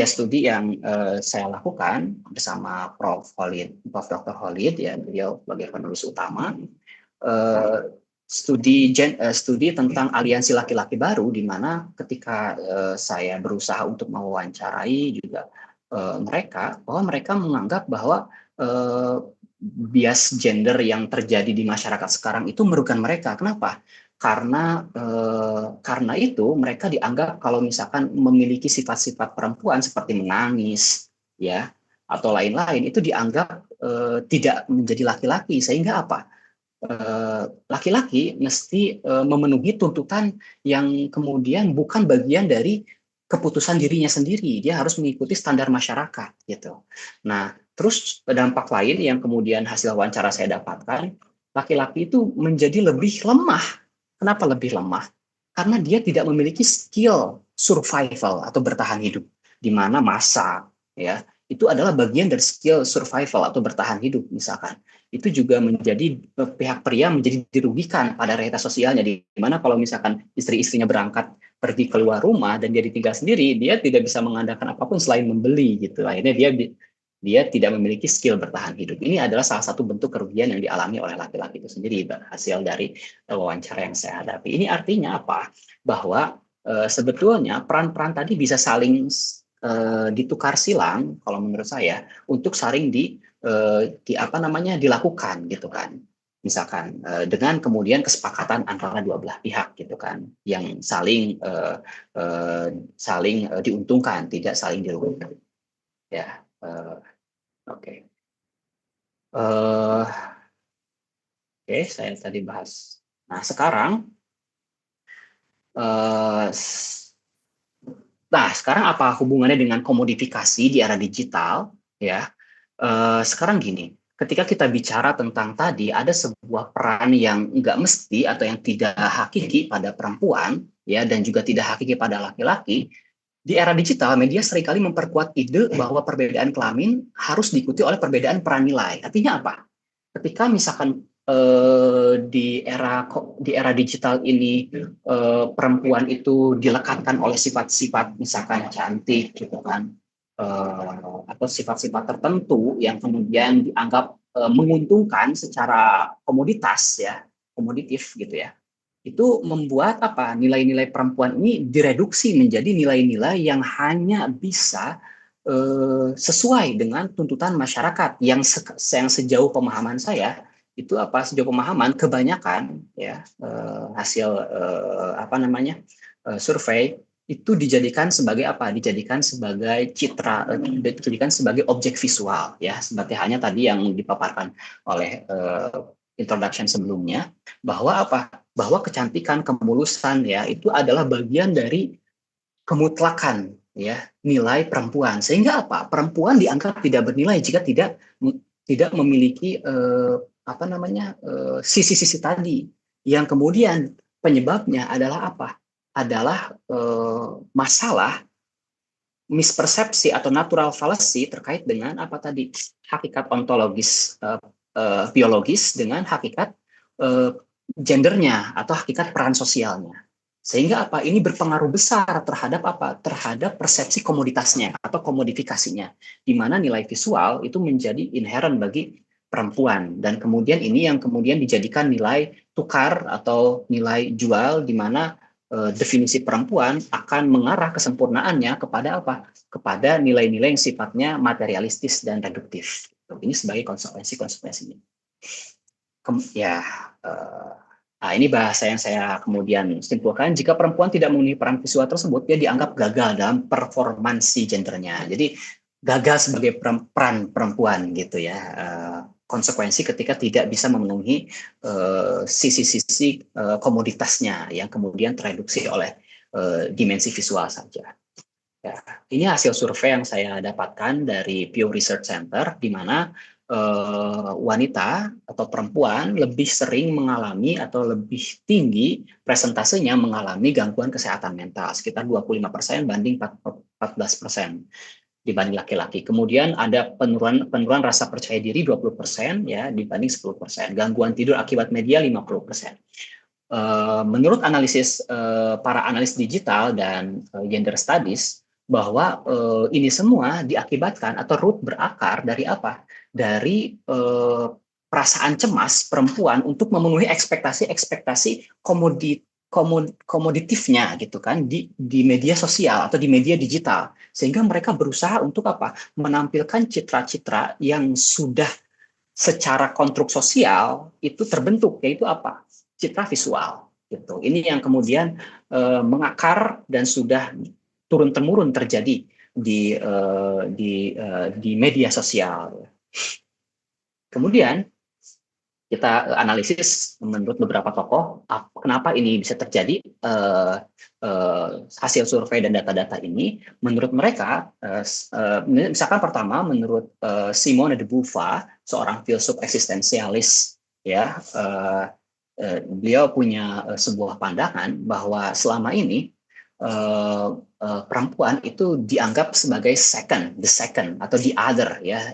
studi yang saya lakukan bersama Prof. Dr. Khalid, ya, beliau sebagai penulis utama, studi tentang aliansi laki-laki baru, di mana ketika saya berusaha untuk mewawancarai juga mereka, bahwa mereka menganggap bahwa bias gender yang terjadi di masyarakat sekarang itu merugikan mereka. Kenapa? Karena itu mereka dianggap kalau misalkan memiliki sifat-sifat perempuan seperti menangis, ya, atau lain-lain, itu dianggap tidak menjadi laki-laki. Sehingga apa? Laki-laki mesti memenuhi tuntutan yang kemudian bukan bagian dari keputusan dirinya sendiri. Dia harus mengikuti standar masyarakat, gitu. Nah, terus dampak lain yang kemudian hasil wawancara saya dapatkan, laki-laki itu menjadi lebih lemah. Kenapa lebih lemah? Karena dia tidak memiliki skill survival atau bertahan hidup, di mana masak, ya, itu adalah bagian dari skill survival atau bertahan hidup, misalkan. Itu juga menjadi pihak pria menjadi dirugikan pada realitas sosialnya, di mana kalau misalkan istri-istrinya berangkat pergi keluar rumah dan dia ditinggal sendiri, dia tidak bisa mengandalkan apapun selain membeli, gitu. Akhirnya dia tidak memiliki skill bertahan hidup. Ini adalah salah satu bentuk kerugian yang dialami oleh laki-laki itu sendiri, hasil dari wawancara yang saya hadapi. Ini artinya apa? Bahwa sebetulnya peran-peran tadi bisa saling ditukar silang, kalau menurut saya, untuk saling dilakukan, gitu kan. Misalkan dengan kemudian kesepakatan antara dua belah pihak, gitu kan, yang saling diuntungkan, tidak saling dirugikan, ya. Oke. Oke, saya tadi bahas. Nah, sekarang apa hubungannya dengan komodifikasi di era digital, ya? Sekarang gini, ketika kita bicara tentang tadi ada sebuah peran yang nggak mesti atau yang tidak hakiki pada perempuan ya dan juga tidak hakiki pada laki-laki, di era digital media seringkali memperkuat ide bahwa perbedaan kelamin harus diikuti oleh perbedaan peran nilai. Artinya apa? Ketika misalkan di era digital ini perempuan itu dilekatkan oleh sifat-sifat misalkan cantik gitu kan, atau sifat-sifat tertentu yang kemudian dianggap menguntungkan secara komoditif gitu ya, itu membuat apa, nilai-nilai perempuan ini direduksi menjadi nilai-nilai yang hanya bisa sesuai dengan tuntutan masyarakat yang sejauh pemahaman saya itu apa, sejauh pemahaman kebanyakan ya hasil survei itu dijadikan sebagai apa? Dijadikan sebagai citra, dijadikan sebagai objek visual ya, seperti hanya tadi yang dipaparkan oleh introduction sebelumnya, bahwa apa? Bahwa kecantikan, kemulusan ya itu adalah bagian dari kemutlakan ya nilai perempuan, sehingga apa? Perempuan dianggap tidak bernilai jika tidak memiliki sisi-sisi tadi, yang kemudian penyebabnya adalah apa? Adalah masalah mispersepsi atau natural fallacy terkait dengan apa tadi, hakikat ontologis biologis dengan hakikat gendernya atau hakikat peran sosialnya. Sehingga apa? Ini berpengaruh besar terhadap apa? Terhadap persepsi komoditasnya atau komodifikasinya, di mana nilai visual itu menjadi inherent bagi perempuan, dan kemudian ini yang kemudian dijadikan nilai tukar atau nilai jual, di mana definisi perempuan akan mengarah kesempurnaannya kepada apa? Kepada nilai-nilai yang sifatnya materialistis dan reduktif. Ini sebagai konsekuensinya. Ini bahasa yang saya kemudian simpulkan, jika perempuan tidak memenuhi peran visual tersebut, dia dianggap gagal dalam performansi gendernya. Jadi gagal sebagai peran perempuan gitu ya. Konsekuensi ketika tidak bisa memenuhi sisi-sisi komoditasnya yang kemudian tereduksi oleh dimensi visual saja. Ya, ini hasil survei yang saya dapatkan dari Pew Research Center, di mana wanita atau perempuan lebih sering mengalami atau lebih tinggi presentasenya mengalami gangguan kesehatan mental, sekitar 25% banding 14% dibanding laki-laki. Kemudian ada penurunan rasa percaya diri 20% ya dibanding 10%. Gangguan tidur akibat media 50%. Menurut analisis para analis digital dan gender studies, bahwa ini semua diakibatkan atau root berakar dari apa? Dari perasaan cemas perempuan untuk memenuhi ekspektasi komoditifnya gitu kan di media sosial atau di media digital, sehingga mereka berusaha untuk apa? Menampilkan citra-citra yang sudah secara konstruk sosial itu terbentuk, yaitu apa? Citra visual gitu. Ini yang kemudian mengakar dan sudah turun-temurun terjadi di media sosial. Kemudian kita analisis menurut beberapa tokoh kenapa ini bisa terjadi. Hasil survei dan data-data ini menurut mereka, misalkan pertama menurut Simone de Beauvoir, seorang filsuf eksistensialis ya, beliau punya sebuah pandangan bahwa selama ini perempuan itu dianggap sebagai the second atau the other ya,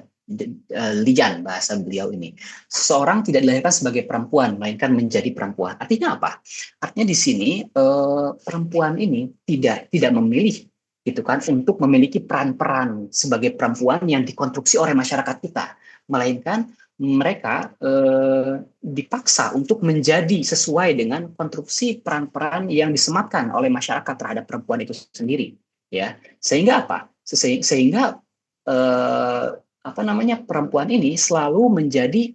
lian bahasa beliau ini. Seseorang tidak dilahirkan sebagai perempuan, melainkan menjadi perempuan. Artinya apa? Artinya di sini perempuan ini tidak memilih gitu kan untuk memiliki peran-peran sebagai perempuan yang dikonstruksi oleh masyarakat kita, melainkan mereka dipaksa untuk menjadi sesuai dengan konstruksi peran-peran yang disematkan oleh masyarakat terhadap perempuan itu sendiri ya. Sehingga apa? Sehingga perempuan ini selalu menjadi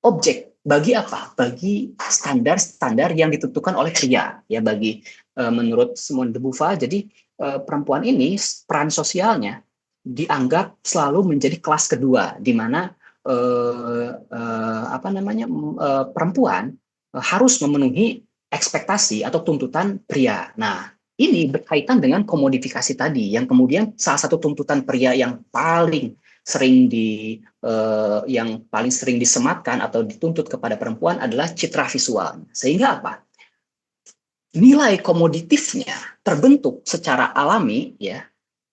objek bagi apa? Bagi standar-standar yang ditentukan oleh pria ya. Menurut Simone de Beauvoir, jadi perempuan ini peran sosialnya dianggap selalu menjadi kelas kedua, di mana perempuan harus memenuhi ekspektasi atau tuntutan pria. Nah, ini berkaitan dengan komodifikasi tadi, yang kemudian salah satu tuntutan pria yang paling yang paling sering disematkan atau dituntut kepada perempuan adalah citra visual. Sehingga apa? Nilai komoditifnya terbentuk secara alami ya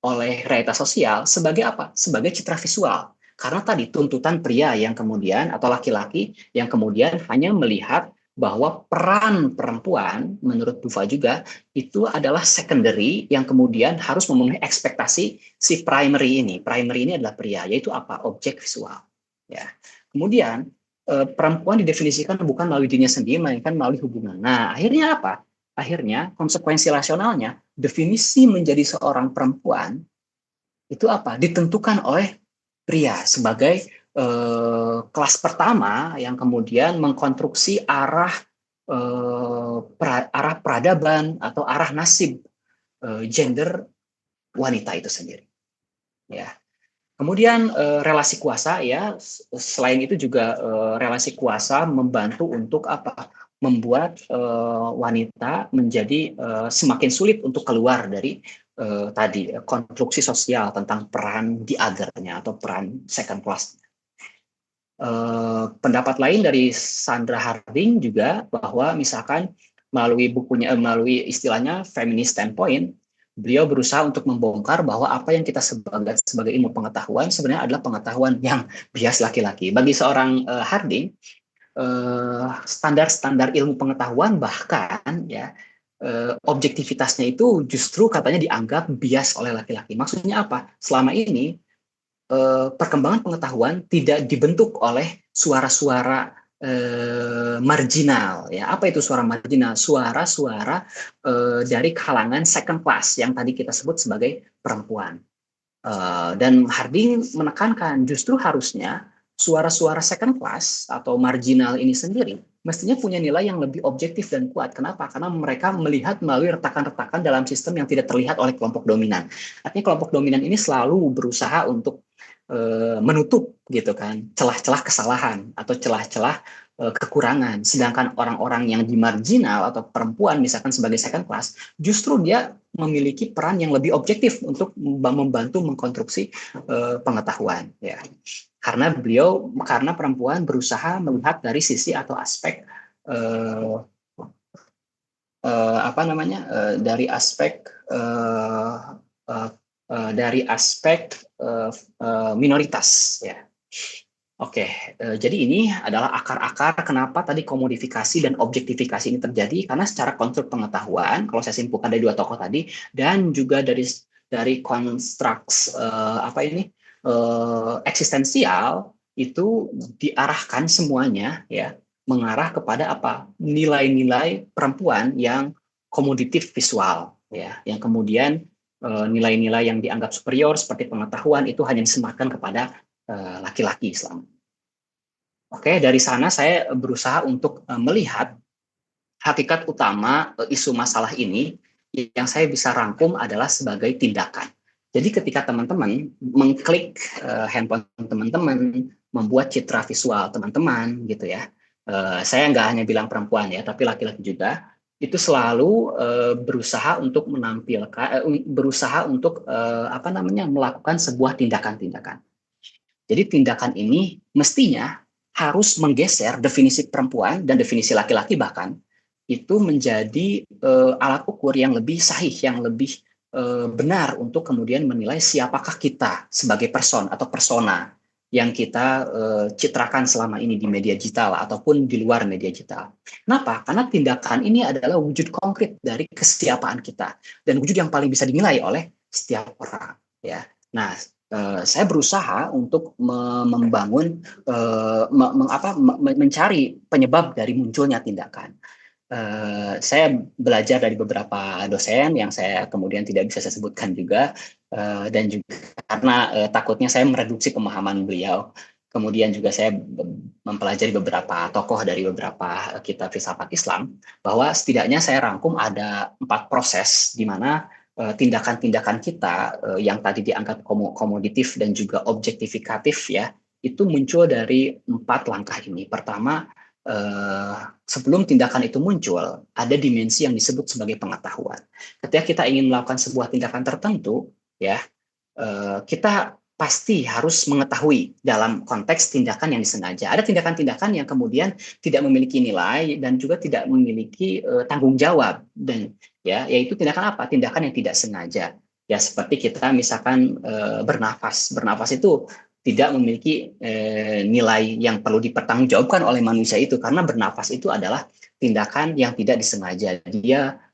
oleh realitas sosial sebagai apa? Sebagai citra visual. Karena tadi tuntutan pria yang kemudian atau laki-laki yang kemudian hanya melihat bahwa peran perempuan menurut Duva juga itu adalah secondary yang kemudian harus memenuhi ekspektasi si primary ini. Primary ini adalah pria, yaitu apa? Objek visual. Ya. Kemudian perempuan didefinisikan bukan melalui dirinya sendiri, melainkan melalui hubungan. Nah, akhirnya apa? Akhirnya konsekuensi rasionalnya definisi menjadi seorang perempuan itu apa? Ditentukan oleh pria sebagai kelas pertama yang kemudian mengkonstruksi arah peradaban atau arah nasib gender wanita itu sendiri. Ya. Kemudian relasi kuasa ya, selain itu juga relasi kuasa membantu untuk apa? Membuat wanita menjadi semakin sulit untuk keluar dari tadi konstruksi sosial tentang peran the other-nya atau peran second class. Pendapat lain dari Sandra Harding juga bahwa misalkan melalui istilahnya feminist standpoint, beliau berusaha untuk membongkar bahwa apa yang kita sebagai ilmu pengetahuan sebenarnya adalah pengetahuan yang bias laki-laki. Bagi seorang Harding, standar-standar ilmu pengetahuan bahkan ya objektivitasnya itu justru katanya dianggap bias oleh laki-laki. Maksudnya apa? Selama ini perkembangan pengetahuan tidak dibentuk oleh suara-suara marginal. Ya, apa itu suara marginal? Suara-suara dari kalangan second class yang tadi kita sebut sebagai perempuan. Dan Harding menekankan justru harusnya suara-suara second class atau marginal ini sendiri mestinya punya nilai yang lebih objektif dan kuat. Kenapa? Karena mereka melihat melalui retakan-retakan dalam sistem yang tidak terlihat oleh kelompok dominan. Artinya kelompok dominan ini selalu berusaha untuk menutup gitu kan celah-celah kesalahan atau celah-celah kekurangan. Sedangkan orang-orang yang di marginal atau perempuan misalkan sebagai second class, justru dia memiliki peran yang lebih objektif untuk membantu mengkonstruksi pengetahuan. Ya. Karena perempuan berusaha melihat dari sisi atau aspek dari aspek minoritas ya. Oke, jadi ini adalah akar-akar kenapa tadi komodifikasi dan objektifikasi ini terjadi, karena secara konstruk pengetahuan, kalau saya simpulkan dari dua tokoh tadi, dan juga dari konstruks eksistensial itu diarahkan semuanya ya mengarah kepada apa? Nilai-nilai perempuan yang komoditif visual ya, yang kemudian nilai-nilai yang dianggap superior seperti pengetahuan itu hanya disematkan kepada laki-laki selama. Oke, dari sana saya berusaha untuk melihat hakikat utama isu masalah ini yang saya bisa rangkum adalah sebagai tindakan. Jadi ketika teman-teman mengklik handphone teman-teman, membuat citra visual teman-teman gitu ya, saya nggak hanya bilang perempuan ya, tapi laki-laki juga, itu selalu berusaha untuk melakukan sebuah tindakan-tindakan. Jadi tindakan ini mestinya harus menggeser definisi perempuan dan definisi laki-laki bahkan itu menjadi alat ukur yang lebih sahih, yang lebih benar untuk kemudian menilai siapakah kita sebagai person atau persona yang kita citrakan selama ini di media digital ataupun di luar media digital. Kenapa? Karena tindakan ini adalah wujud konkret dari kesiapaan kita dan wujud yang paling bisa dinilai oleh setiap orang. Ya, nah. Saya berusaha untuk membangun, mencari penyebab dari munculnya tindakan. Saya belajar dari beberapa dosen yang saya kemudian tidak bisa saya sebutkan juga, dan juga karena takutnya saya mereduksi pemahaman beliau. Kemudian juga saya mempelajari beberapa tokoh dari beberapa kitab filsafat Islam, bahwa setidaknya saya rangkum ada 4 proses di mana tindakan-tindakan kita yang tadi dianggap komoditif dan juga objektifikatif ya, itu muncul dari 4 langkah ini. Pertama, sebelum tindakan itu muncul, ada dimensi yang disebut sebagai pengetahuan. Ketika kita ingin melakukan sebuah tindakan tertentu, ya, kita pasti harus mengetahui dalam konteks tindakan yang disengaja. Ada tindakan-tindakan yang kemudian tidak memiliki nilai dan juga tidak memiliki tanggung jawab, dan ya, yaitu tindakan apa? Tindakan yang tidak sengaja. Ya, seperti kita misalkan bernafas. Bernafas itu tidak memiliki nilai yang perlu dipertanggungjawabkan oleh manusia itu, karena bernafas itu adalah tindakan yang tidak disengaja.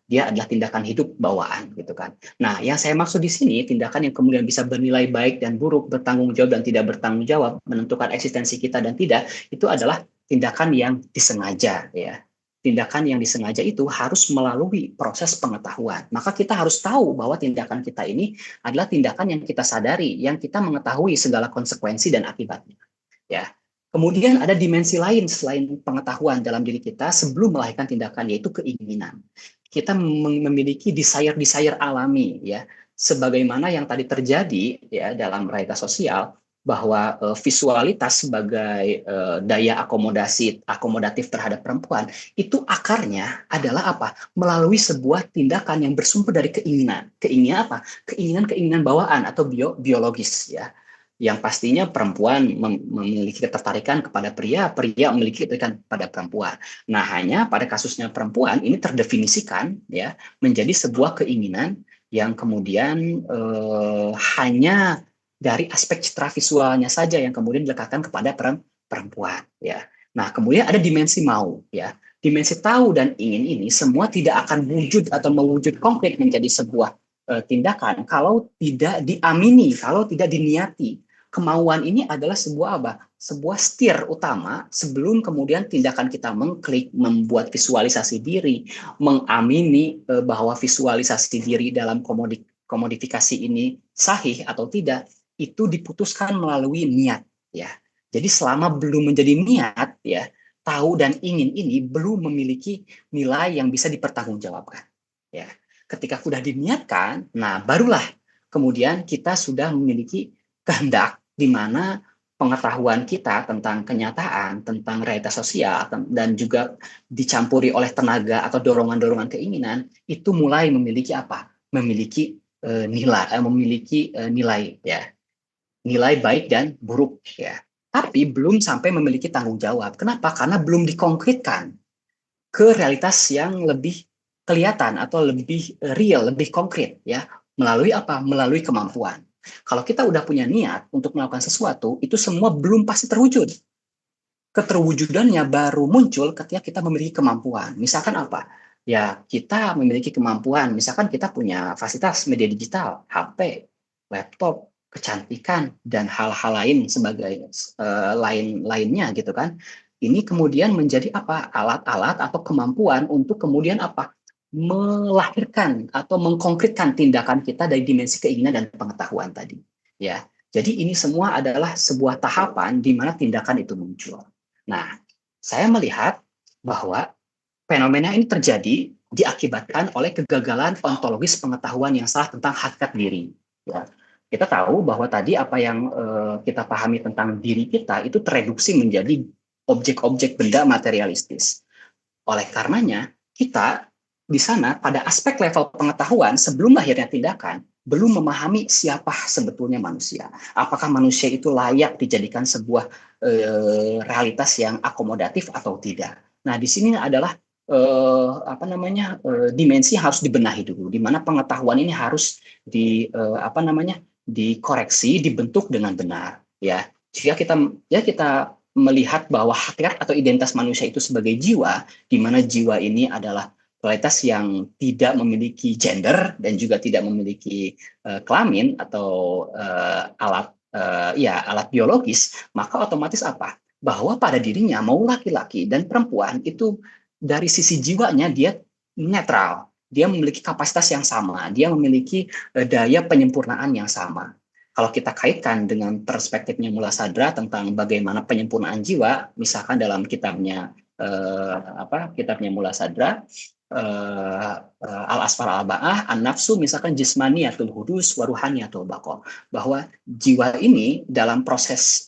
Dia adalah tindakan hidup bawaan gitu kan. Nah, yang saya maksud di sini tindakan yang kemudian bisa bernilai baik dan buruk, bertanggung jawab dan tidak bertanggung jawab, menentukan eksistensi kita dan tidak, itu adalah tindakan yang disengaja ya. Tindakan yang disengaja itu harus melalui proses pengetahuan. Maka kita harus tahu bahwa tindakan kita ini adalah tindakan yang kita sadari, yang kita mengetahui segala konsekuensi dan akibatnya. Ya. Kemudian ada dimensi lain selain pengetahuan dalam diri kita sebelum melahirkan tindakan, yaitu keinginan. Kita memiliki desire alami ya, sebagaimana yang tadi terjadi ya dalam realitas sosial, bahwa visualitas sebagai daya akomodatif terhadap perempuan itu akarnya adalah apa? Melalui sebuah tindakan yang bersumber dari keinginan. Keinginan apa? Keinginan bawaan atau biologis ya. Yang pastinya perempuan memiliki ketertarikan kepada pria, pria memiliki ketertarikan pada perempuan. Nah, hanya pada kasusnya perempuan ini terdefinisikan ya menjadi sebuah keinginan yang kemudian hanya dari aspek citra visualnya saja yang kemudian dilekatkan kepada perempuan ya. Nah, kemudian ada dimensi mau ya. Dimensi tahu dan ingin ini semua tidak akan wujud atau mewujud konkret menjadi sebuah tindakan kalau tidak diamini, kalau tidak diniati. Kemauan ini adalah sebuah apa? Sebuah steer utama sebelum kemudian tindakan kita mengklik, membuat visualisasi diri, mengamini bahwa visualisasi diri dalam komodifikasi ini sahih atau tidak, itu diputuskan melalui niat ya. Jadi selama belum menjadi niat ya, tahu dan ingin ini belum memiliki nilai yang bisa dipertanggungjawabkan ya. Ketika sudah diniatkan, nah barulah kemudian kita sudah memiliki kehendak di mana pengetahuan kita tentang kenyataan, tentang realitas sosial, dan juga dicampuri oleh tenaga atau dorongan-dorongan keinginan, itu mulai memiliki apa? Memiliki nilai ya, nilai baik dan buruk ya. Tapi belum sampai memiliki tanggung jawab. Kenapa? Karena belum dikonkretkan ke realitas yang lebih kelihatan atau lebih real, lebih konkret ya. Melalui apa? Melalui kemampuan. Kalau kita udah punya niat untuk melakukan sesuatu, itu semua belum pasti terwujud. Keterwujudannya baru muncul ketika kita memiliki kemampuan. Misalkan apa? Ya, kita memiliki kemampuan. Misalkan kita punya fasilitas media digital, HP, laptop, kecantikan, dan hal-hal lain sebagai lainnya gitu kan. Ini kemudian menjadi apa? Alat-alat atau kemampuan untuk kemudian apa? Melahirkan atau mengkonkretkan tindakan kita dari dimensi keinginan dan pengetahuan tadi ya. Jadi ini semua adalah sebuah tahapan di mana tindakan itu muncul. Nah, saya melihat bahwa fenomena ini terjadi diakibatkan oleh kegagalan ontologis pengetahuan yang salah tentang hakikat diri ya. Kita tahu bahwa tadi apa yang kita pahami tentang diri kita itu tereduksi menjadi objek-objek benda materialistis. Oleh karenanya kita di sana pada aspek level pengetahuan sebelum lahirnya tindakan belum memahami siapa sebetulnya manusia. Apakah manusia itu layak dijadikan sebuah realitas yang akomodatif atau tidak. Nah, di sini adalah dimensi harus dibenahi dulu, di mana pengetahuan ini harus dikoreksi, dibentuk dengan benar ya. Jika kita melihat bahwa hakikat atau identitas manusia itu sebagai jiwa, di mana jiwa ini adalah kualitas yang tidak memiliki gender dan juga tidak memiliki kelamin atau alat biologis, maka otomatis apa? Bahwa pada dirinya mau laki-laki dan perempuan itu dari sisi jiwanya dia netral, dia memiliki kapasitas yang sama, dia memiliki daya penyempurnaan yang sama. Kalau kita kaitkan dengan perspektifnya Mula Sadra tentang bagaimana penyempurnaan jiwa, misalkan dalam kitabnya Mula Sadra, Al-Asfar Al-Ba'ah, An-Nafsu, misalkan Jismaniyatul Hudus, Waruhaniyatul Baqo, bahwa jiwa ini dalam proses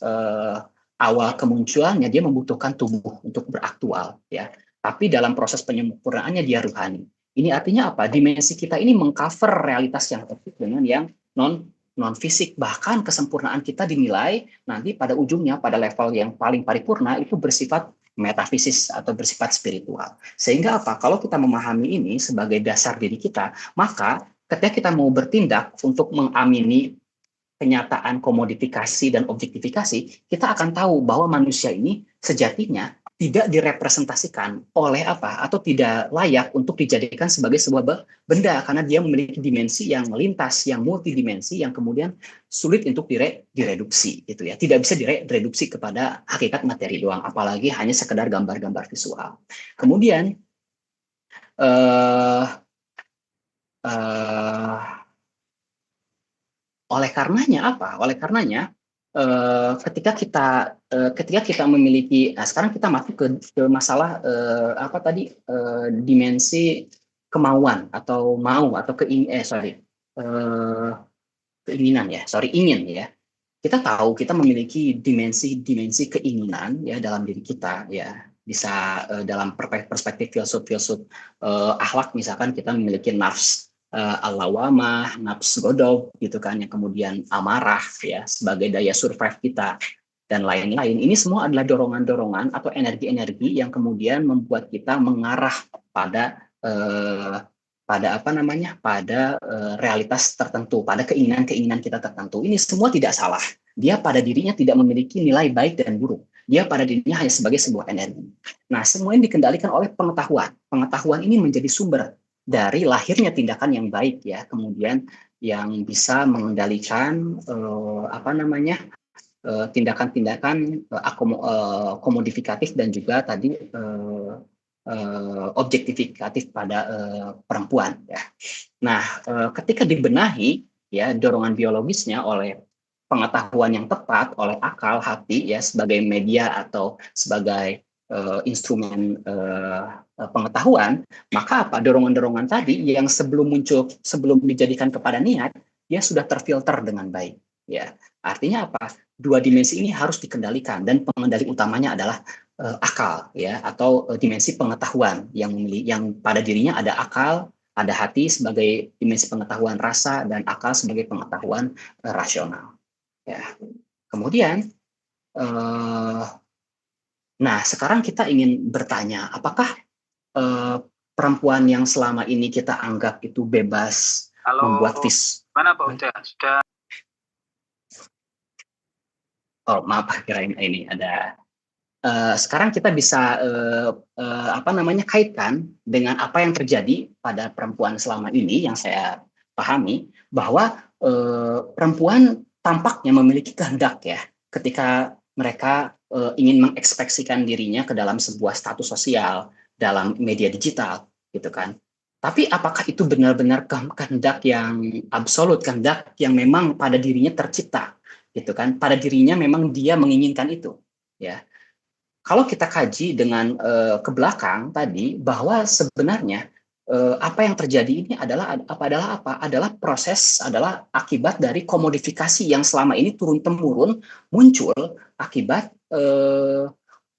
awal kemunculannya dia membutuhkan tubuh untuk beraktual ya. Tapi dalam proses penyempurnaannya dia ruhani. Ini artinya apa? Dimensi kita ini mengcover realitas yang objek dengan yang non non fisik, bahkan kesempurnaan kita dinilai nanti pada ujungnya pada level yang paling paripurna itu bersifat metafisis atau bersifat spiritual. Sehingga apa? Kalau kita memahami ini sebagai dasar diri kita, maka ketika kita mau bertindak untuk mengamini kenyataan komodifikasi dan objektifikasi, kita akan tahu bahwa manusia ini sejatinya tidak direpresentasikan oleh apa atau tidak layak untuk dijadikan sebagai sebuah benda karena dia memiliki dimensi yang lintas, yang multidimensi, yang kemudian sulit untuk direduksi gitu ya. Tidak bisa direduksi kepada hakikat materi doang, apalagi hanya sekedar gambar-gambar visual. Kemudian oleh karenanya apa? Oleh karenanya ketika kita memiliki, nah sekarang kita masuk ke masalah apa tadi dimensi kemauan atau mau atau keinginan ya, ingin ya. Kita tahu kita memiliki dimensi keinginan ya dalam diri kita ya. Bisa dalam perspektif filsuf akhlak misalkan kita memiliki nafs al-lawamah, nafs godok gitu kan, yang kemudian amarah ya sebagai daya survive kita dan lain-lain. Ini semua adalah dorongan-dorongan atau energi-energi yang kemudian membuat kita mengarah pada realitas tertentu, pada keinginan-keinginan kita tertentu. Ini semua tidak salah. Dia pada dirinya tidak memiliki nilai baik dan buruk. Dia pada dirinya hanya sebagai sebuah energi. Nah, semua ini dikendalikan oleh pengetahuan. Pengetahuan ini menjadi sumber dari lahirnya tindakan yang baik ya, kemudian yang bisa mengendalikan tindakan-tindakan komodifikatif dan juga tadi objektifikatif pada perempuan ya. Nah, ketika dibenahi ya dorongan biologisnya oleh pengetahuan yang tepat, oleh akal hati ya sebagai media atau sebagai instrumen pengetahuan, maka apa dorongan-dorongan tadi yang sebelum dijadikan kepada niat, dia sudah terfilter dengan baik ya. Artinya apa? Dua dimensi ini harus dikendalikan dan pengendali utamanya adalah akal ya atau dimensi pengetahuan yang pada dirinya ada akal, ada hati sebagai dimensi pengetahuan rasa dan akal sebagai pengetahuan rasional ya. Kemudian nah sekarang kita ingin bertanya, apakah perempuan yang selama ini kita anggap itu bebas membuat mana Pak Uda? Sudah. Oh maaf, kirain ini ada. Sekarang kita bisa kaitkan dengan apa yang terjadi pada perempuan selama ini yang saya pahami bahwa perempuan tampaknya memiliki kehendak ya ketika mereka ingin mengekspresikan dirinya ke dalam sebuah status sosial dalam media digital gitu kan. Tapi apakah itu benar-benar kehendak yang absolut, kehendak yang memang pada dirinya tercipta gitu kan? Pada dirinya memang dia menginginkan itu ya. Kalau kita kaji dengan ke belakang tadi bahwa sebenarnya apa yang terjadi ini adalah proses, adalah akibat dari komodifikasi yang selama ini turun-temurun muncul akibat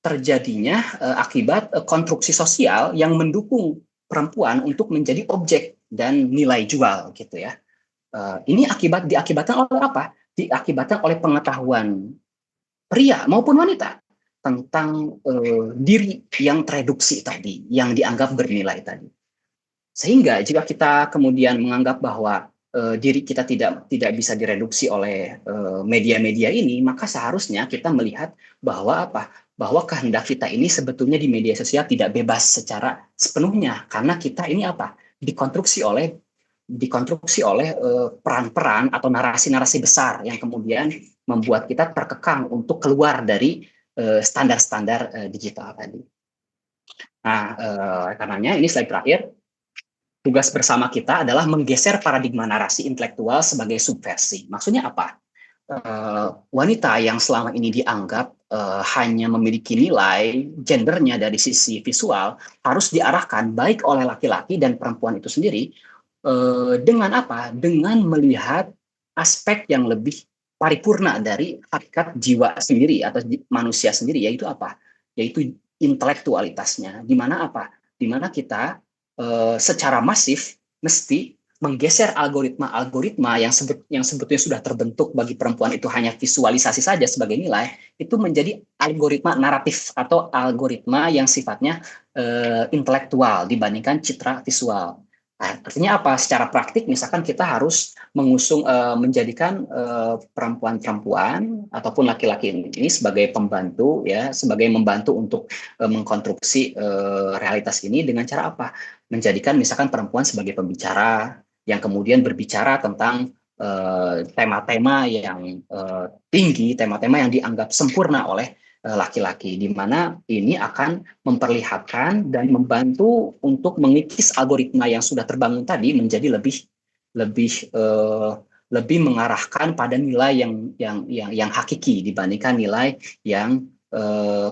terjadinya akibat konstruksi sosial yang mendukung perempuan untuk menjadi objek dan nilai jual gitu ya. Ini diakibatkan oleh apa? Diakibatkan oleh pengetahuan pria maupun wanita tentang diri yang tereduksi tadi, yang dianggap bernilai tadi. Sehingga jika kita kemudian menganggap bahwa diri kita tidak bisa direduksi oleh media-media ini, maka seharusnya kita melihat bahwa bahwa kehendak kita ini sebetulnya di media sosial tidak bebas secara sepenuhnya, karena kita ini dikonstruksi oleh peran-peran atau narasi-narasi besar yang kemudian membuat kita terkekang untuk keluar dari standar-standar digital tadi. Nah, karenanya ini slide terakhir. Tugas bersama kita adalah menggeser paradigma narasi intelektual sebagai subversi. Maksudnya apa? Wanita yang selama ini dianggap hanya memiliki nilai gendernya dari sisi visual harus diarahkan baik oleh laki-laki dan perempuan itu sendiri dengan apa? Dengan melihat aspek yang lebih paripurna dari hakikat jiwa sendiri atau manusia sendiri, yaitu apa? Yaitu intelektualitasnya. Di mana apa? Di mana kita secara masif mesti menggeser algoritma yang sebetulnya sudah terbentuk bagi perempuan itu hanya visualisasi saja sebagai nilai, itu menjadi algoritma naratif atau algoritma yang sifatnya intelektual dibandingkan citra visual. Nah, artinya apa? Secara praktik, misalkan kita harus menjadikan perempuan-perempuan ataupun laki-laki ini sebagai pembantu, ya, sebagai membantu untuk mengkonstruksi realitas ini dengan cara apa? Menjadikan misalkan perempuan sebagai pembicara yang kemudian berbicara tentang tema-tema yang tinggi, tema-tema yang dianggap sempurna oleh laki-laki, di mana ini akan memperlihatkan dan membantu untuk mengikis algoritma yang sudah terbangun tadi menjadi lebih mengarahkan pada nilai yang hakiki dibandingkan nilai yang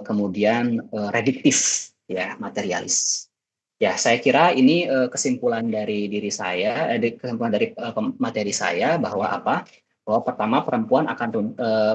kemudian reduktif, ya, materialis. Ya, saya kira ini kesimpulan dari diri saya, kesimpulan dari materi saya bahwa bahwa pertama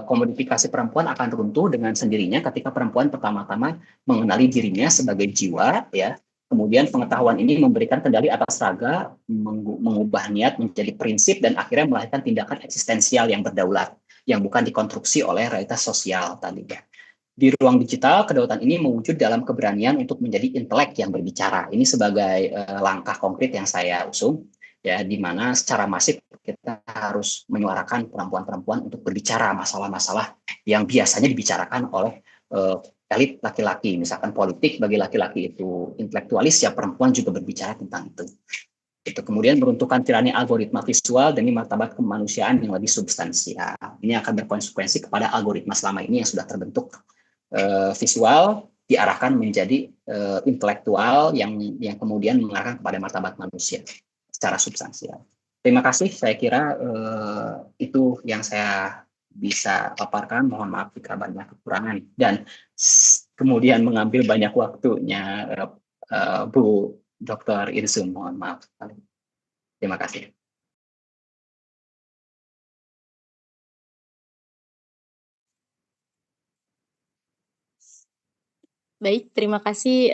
komodifikasi perempuan akan runtuh dengan sendirinya ketika perempuan pertama-tama mengenali dirinya sebagai jiwa, ya. Kemudian pengetahuan ini memberikan kendali atas raga, mengubah niat menjadi prinsip dan akhirnya melahirkan tindakan eksistensial yang berdaulat, yang bukan dikonstruksi oleh realitas sosial tadi, ya. Di ruang digital, kedaulatan ini mewujud dalam keberanian untuk menjadi intelek yang berbicara. Ini sebagai langkah konkret yang saya usung, ya, di mana secara masif kita harus menyuarakan perempuan-perempuan untuk berbicara masalah-masalah yang biasanya dibicarakan oleh elit laki-laki. Misalkan politik bagi laki-laki itu intelektualis, ya perempuan juga berbicara tentang itu. Itu kemudian meruntuhkan tirani algoritma visual demi martabat kemanusiaan yang lebih substansial. Ini akan berkonsekuensi kepada algoritma selama ini yang sudah terbentuk visual diarahkan menjadi intelektual yang kemudian mengarahkan kepada martabat manusia secara substansial. Terima kasih, saya kira itu yang saya bisa paparkan. Mohon maaf jika banyak kekurangan dan kemudian mengambil banyak waktunya Bu Dr. Irzum. Mohon maaf. Terima kasih. Baik, terima kasih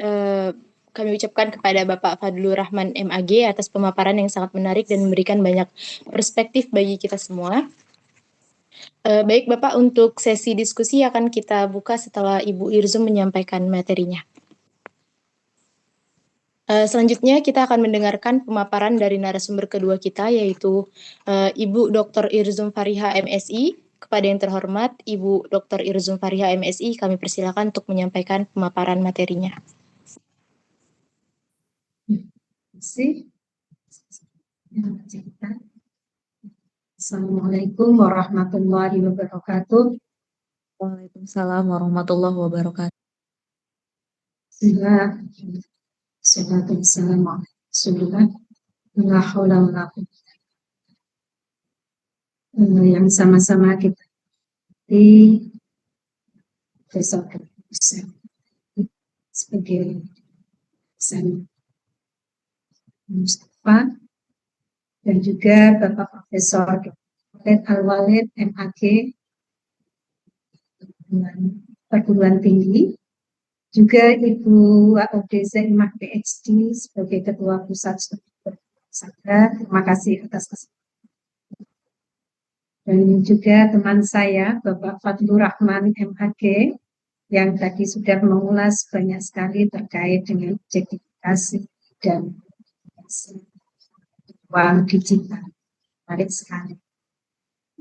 kami ucapkan kepada Bapak Fadlur Rahman MAG atas pemaparan yang sangat menarik dan memberikan banyak perspektif bagi kita semua. Baik Bapak, untuk sesi diskusi akan kita buka setelah Ibu Irzum menyampaikan materinya. Selanjutnya kita akan mendengarkan pemaparan dari narasumber kedua kita, yaitu Ibu Dr. Irzum Fariha MSI. Kepada yang terhormat Ibu Dr. Irzum Fariha MSI, kami persilakan untuk menyampaikan pemaparan materinya. Assalamualaikum warahmatullahi wabarakatuh. Waalaikumsalam warahmatullahi wabarakatuh. Bismillah. Salatu wassalamu ala Rasulillah. La haula wala quwwata. Yang sama-sama kita di Profesor sebagai Husain Mustafa dan juga Bapak Profesor Khalid Al-Walid MAG perguruan tinggi, juga Ibu AOD Zaimah PhD sebagai Ketua Pusat Studi Sadra. Terima kasih atas kesempatan. Dan juga teman saya Bapak Fadlur Rahman MAG yang tadi sudah mengulas banyak sekali terkait dengan objektifikasi dan uang digital. Menarik sekali.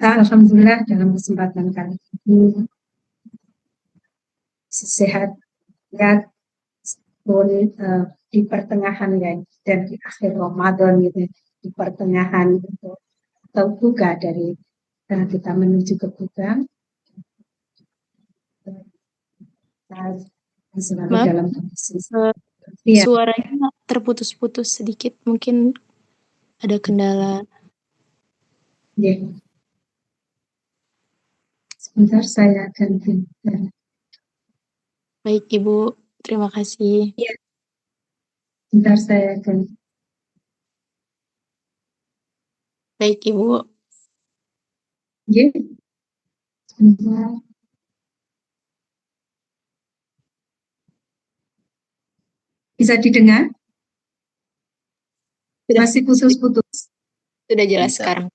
Alhamdulillah dalam kesempatan kali ini sehat ya, di pertengahan ya, dan di akhir Ramadan gitu, di pertengahan itu atau buka dari kita menuju ke buka. Selalu Maaf, dalam kondisi suaranya terputus-putus sedikit, mungkin ada kendala. ya. Sebentar saya ganti. Baik Ibu, terima kasih. Ya. Sebentar saya ganti. Baik Ibu. Ya. Sebentar. Bisa didengar? Masih putus-putus. Sudah jelas Bisa. sekarang.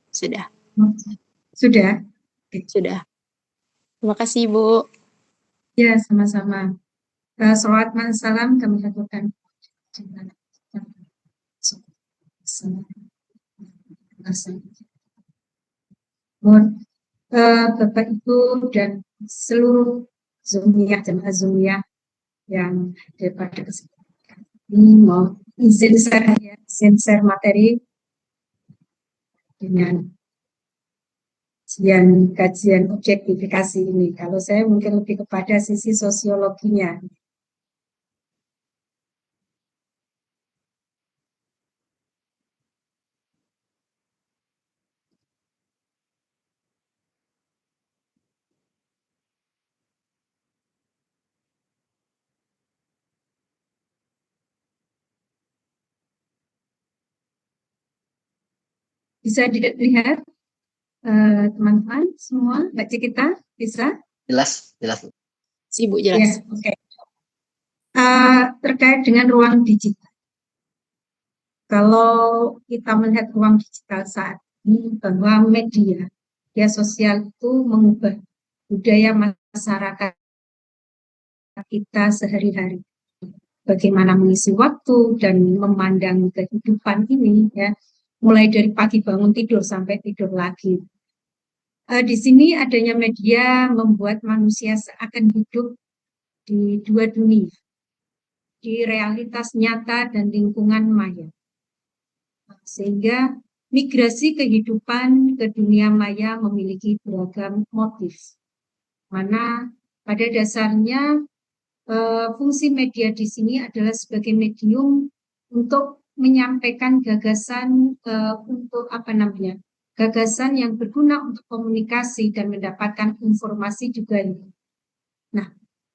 Sudah. Sudah? Sudah. Terima kasih, Bu. Ya, sama-sama. Sholawat dan salam kami haturkan. Bapak Ibu dan seluruh jemaah Zoomiyah yang daripada kesempatan ini mau izin share materi dengan kajian objektifikasi ini. Kalau saya mungkin lebih kepada sisi sosiologinya. Bisa dilihat teman-teman semua, baca kita bisa? Jelas. Sibuk Ya, jelas. oke. Terkait dengan ruang digital. Kalau kita melihat ruang digital saat ini, bahwa media sosial itu mengubah budaya masyarakat kita sehari-hari. Bagaimana mengisi waktu dan memandang kehidupan ini, ya, mulai dari pagi bangun tidur sampai tidur lagi. Di sini adanya media membuat manusia seakan hidup di dua dunia, di realitas nyata dan lingkungan maya. Sehingga migrasi kehidupan ke dunia maya memiliki beragam motif, mana pada dasarnya fungsi media di sini adalah sebagai medium untuk menyampaikan gagasan gagasan yang berguna untuk komunikasi dan mendapatkan informasi juga. Nah,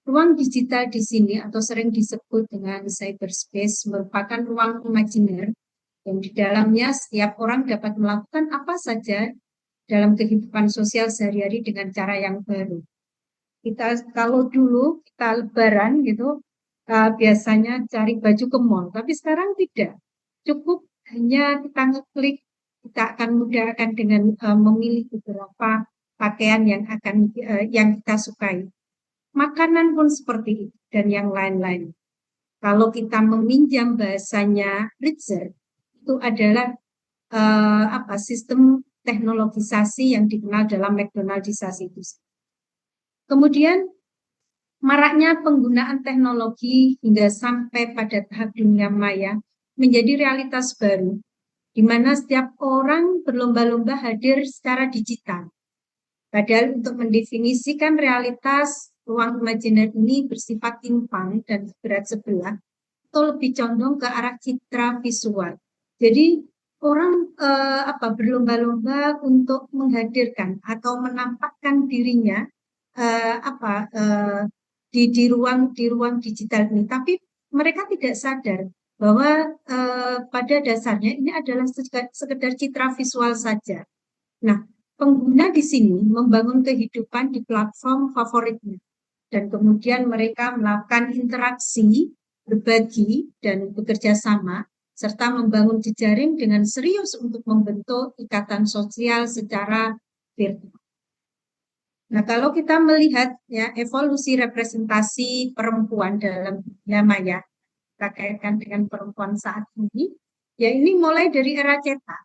ruang digital di sini atau sering disebut dengan cyberspace merupakan ruang imajiner yang di dalamnya setiap orang dapat melakukan apa saja dalam kehidupan sosial sehari-hari dengan cara yang baru. Kalau dulu kita lebaran gitu, biasanya cari baju ke mall, tapi sekarang tidak. Cukup hanya kita ngeklik, kita akan mudahkan dengan memilih beberapa pakaian yang kita sukai. Makanan pun seperti itu dan yang lain-lain. Kalau kita meminjam bahasanya Ritzer, itu adalah sistem teknologisasi yang dikenal dalam McDonaldisasi itu. Kemudian maraknya penggunaan teknologi hingga sampai pada tahap dunia maya menjadi realitas baru, di mana setiap orang berlomba-lomba hadir secara digital. Padahal untuk mendefinisikan realitas ruang imajiner ini bersifat timpang dan berat sebelah, atau lebih condong ke arah citra visual. Jadi orang berlomba-lomba untuk menghadirkan atau menampakkan dirinya di ruang digital ini, tapi mereka tidak sadar bahwa pada dasarnya ini adalah sekedar citra visual saja. Nah, pengguna di sini membangun kehidupan di platform favoritnya, dan kemudian mereka melakukan interaksi, berbagi, dan bekerja sama, serta membangun jejaring dengan serius untuk membentuk ikatan sosial secara virtual. Nah, kalau kita melihat ya evolusi representasi perempuan dalam dunia maya, kita kaitkan dengan perempuan saat ini, ya ini mulai dari era cetak.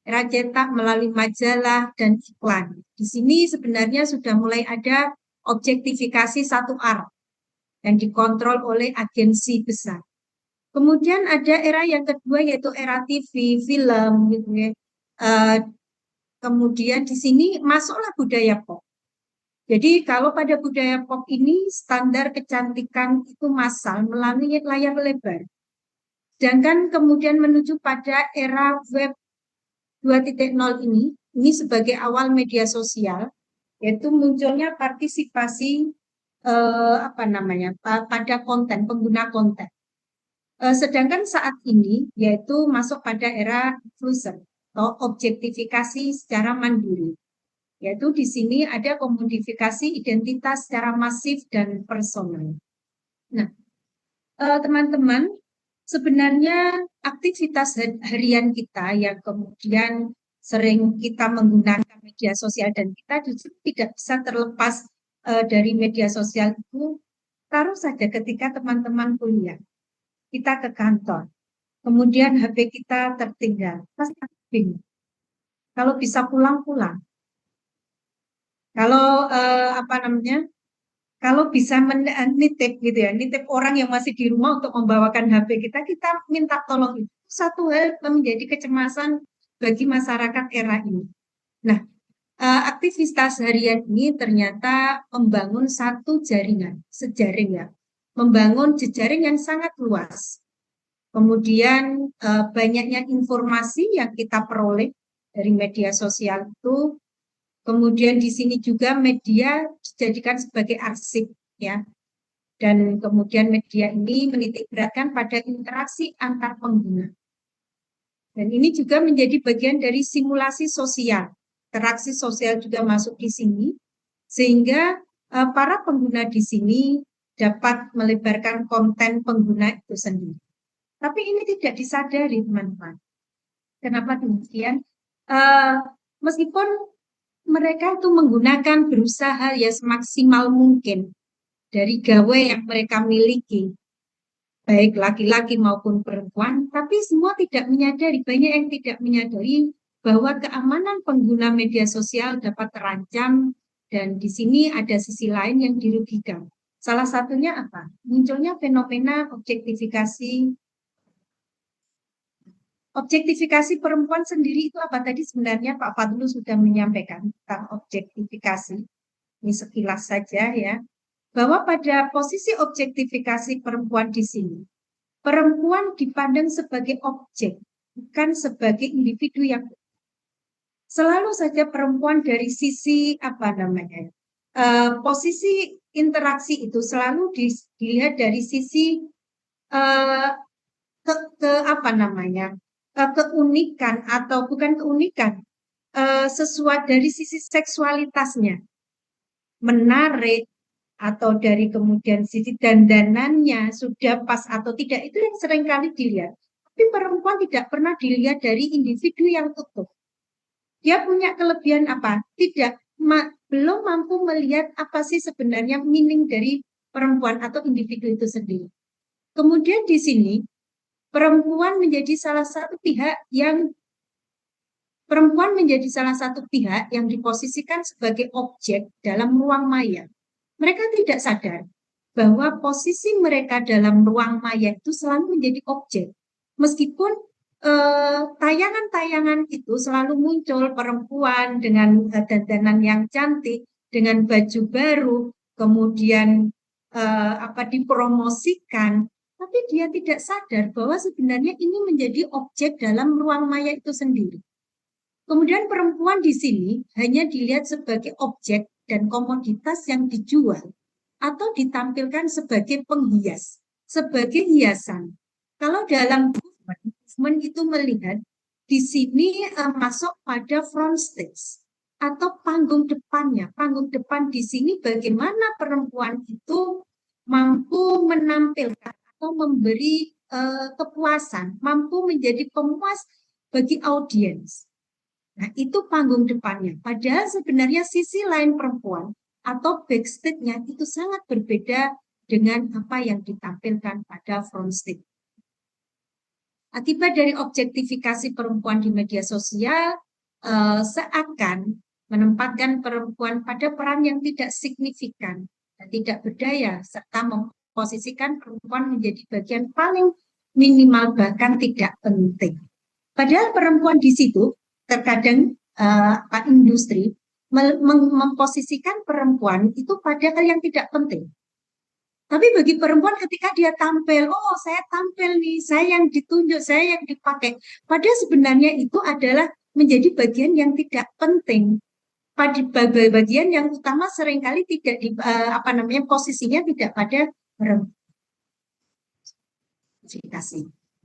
Era cetak melalui majalah dan iklan. Di sini sebenarnya sudah mulai ada objektifikasi satu arah yang dikontrol oleh agensi besar. Kemudian ada era yang kedua yaitu era TV, film, gitu ya. Kemudian di sini masuklah budaya pop. Jadi kalau pada budaya pop ini standar kecantikan itu massal melalui layar lebar. Sedangkan kemudian menuju pada era web 2.0 ini sebagai awal media sosial, yaitu munculnya partisipasi pada konten, pengguna konten. Sedangkan saat ini yaitu masuk pada era influencer atau objektifikasi secara mandiri. Yaitu di sini ada komodifikasi identitas secara masif dan personal. Nah, teman-teman, sebenarnya aktivitas harian kita yang kemudian sering kita menggunakan media sosial dan kita justru tidak bisa terlepas dari media sosial itu. Taruh saja ketika teman-teman kuliah, kita ke kantor, kemudian HP kita tertinggal, pasti bingung. Kalau bisa pulang-pulang. Kalau kalau bisa nitip gitu ya, nitip orang yang masih di rumah untuk membawakan HP kita minta tolong. Itu satu hal menjadi kecemasan bagi masyarakat era ini. Nah, aktivitas harian ini ternyata membangun satu jaringan, sejaring ya, membangun jejaring yang sangat luas. Kemudian banyaknya informasi yang kita peroleh dari media sosial itu. Kemudian di sini juga media dijadikan sebagai arsip ya. Dan kemudian media ini menitikberatkan pada interaksi antar pengguna. Dan ini juga menjadi bagian dari simulasi sosial. Interaksi sosial juga masuk di sini sehingga para pengguna di sini dapat melebarkan konten pengguna itu sendiri. Tapi ini tidak disadari teman-teman. Kenapa demikian? Meskipun mereka itu menggunakan berusaha ya semaksimal mungkin dari gawe yang mereka miliki, baik laki-laki maupun perempuan, tapi semua tidak menyadari, banyak yang tidak menyadari bahwa keamanan pengguna media sosial dapat terancam dan di sini ada sisi lain yang dirugikan. Salah satunya apa? Munculnya fenomena objektifikasi. Objektifikasi perempuan sendiri itu apa tadi sebenarnya Pak Fadlu sudah menyampaikan tentang objektifikasi. Ini sekilas saja ya. Bahwa pada posisi objektifikasi perempuan di sini, perempuan dipandang sebagai objek, bukan sebagai individu yang selalu saja perempuan dari sisi posisi interaksi itu selalu dilihat dari sisi keunikan atau bukan keunikan, sesuatu dari sisi seksualitasnya, menarik, atau dari kemudian sisi dandanannya sudah pas atau tidak, itu yang seringkali dilihat. Tapi perempuan tidak pernah dilihat dari individu yang utuh. Dia punya kelebihan apa? Belum mampu melihat apa sih sebenarnya meaning dari perempuan atau individu itu sendiri. Kemudian di sini perempuan menjadi salah satu pihak yang diposisikan sebagai objek dalam ruang maya. Mereka tidak sadar bahwa posisi mereka dalam ruang maya itu selalu menjadi objek. Meskipun tayangan-tayangan itu selalu muncul perempuan dengan dandanan yang cantik, dengan baju baru, kemudian dipromosikan, tapi dia tidak sadar bahwa sebenarnya ini menjadi objek dalam ruang maya itu sendiri. Kemudian perempuan di sini hanya dilihat sebagai objek dan komoditas yang dijual atau ditampilkan sebagai penghias, sebagai hiasan. Kalau dalam movement itu melihat di sini masuk pada front stage atau panggung depannya. Panggung depan di sini bagaimana perempuan itu mampu menampilkan atau memberi kepuasan, mampu menjadi pemuas bagi audiens. Nah, itu panggung depannya. Padahal sebenarnya sisi lain perempuan atau backstage-nya itu sangat berbeda dengan apa yang ditampilkan pada front stage. Akibat dari objektifikasi perempuan di media sosial, seakan menempatkan perempuan pada peran yang tidak signifikan dan tidak berdaya, serta memposisikan perempuan menjadi bagian paling minimal bahkan tidak penting. Padahal perempuan di situ terkadang industri memposisikan perempuan itu pada hal yang tidak penting. Tapi bagi perempuan ketika dia tampil, oh saya tampil nih, saya yang ditunjuk, saya yang dipakai. Padahal sebenarnya itu adalah menjadi bagian yang tidak penting. Pada bagian yang utama seringkali tidak posisinya tidak pada perempuan.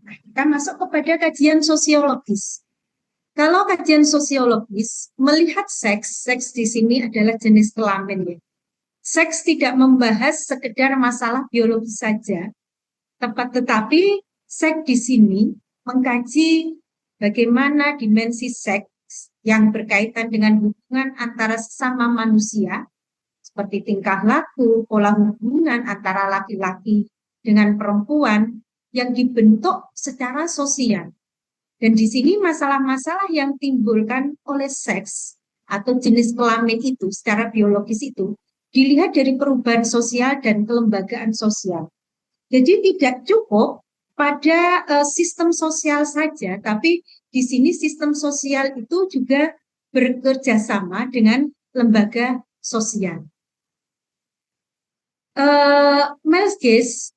Nah, kita masuk kepada kajian sosiologis. Kalau kajian sosiologis melihat seks di sini adalah jenis kelamin ya. Seks tidak membahas sekedar masalah biologis saja, tetapi seks di sini mengkaji bagaimana dimensi seks yang berkaitan dengan hubungan antara sesama manusia, seperti tingkah laku, pola hubungan antara laki-laki dengan perempuan yang dibentuk secara sosial. Dan di sini masalah-masalah yang timbulkan oleh seks atau jenis kelamin itu secara biologis itu dilihat dari perubahan sosial dan kelembagaan sosial. Jadi tidak cukup pada sistem sosial saja, tapi di sini sistem sosial itu juga bekerja sama dengan lembaga sosial. Melges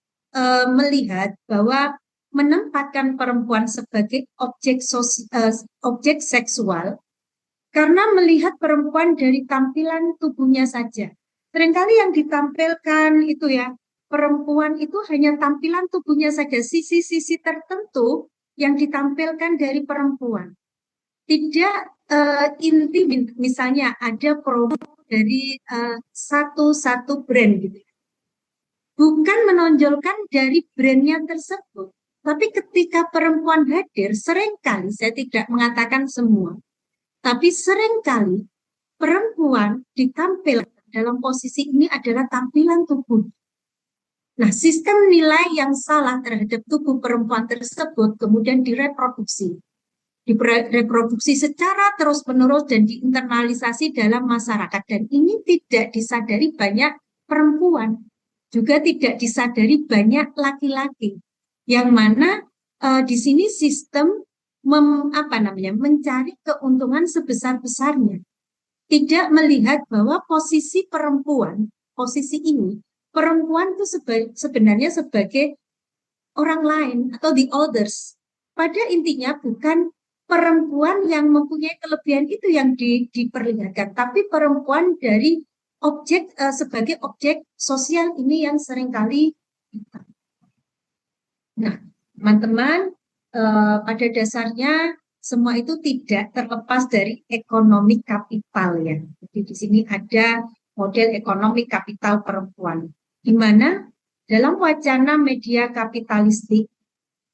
melihat bahwa menempatkan perempuan sebagai objek seksual karena melihat perempuan dari tampilan tubuhnya saja. Seringkali yang ditampilkan itu ya, perempuan itu hanya tampilan tubuhnya saja, sisi-sisi tertentu yang ditampilkan dari perempuan. Tidak inti, misalnya ada promo dari satu brand gitu. Bukan menonjolkan dari brandnya tersebut. Tapi ketika perempuan hadir, seringkali, saya tidak mengatakan semua, tapi seringkali perempuan ditampilkan dalam posisi ini adalah tampilan tubuh. Nah, sistem nilai yang salah terhadap tubuh perempuan tersebut kemudian direproduksi secara terus-menerus dan diinternalisasi dalam masyarakat. Dan ini tidak disadari banyak perempuan, juga tidak disadari banyak laki-laki. Yang mana di sini sistem mencari keuntungan sebesar-besarnya, tidak melihat bahwa posisi perempuan, posisi ini perempuan itu sebenarnya sebagai orang lain atau the others. Pada intinya bukan perempuan yang mempunyai kelebihan itu yang diperlihatkan, tapi perempuan dari objek sebagai objek sosial ini yang seringkali. Nah, teman-teman, pada dasarnya semua itu tidak terlepas dari ekonomi kapital ya. Jadi di sini ada model ekonomi kapital perempuan, di mana dalam wacana media kapitalistik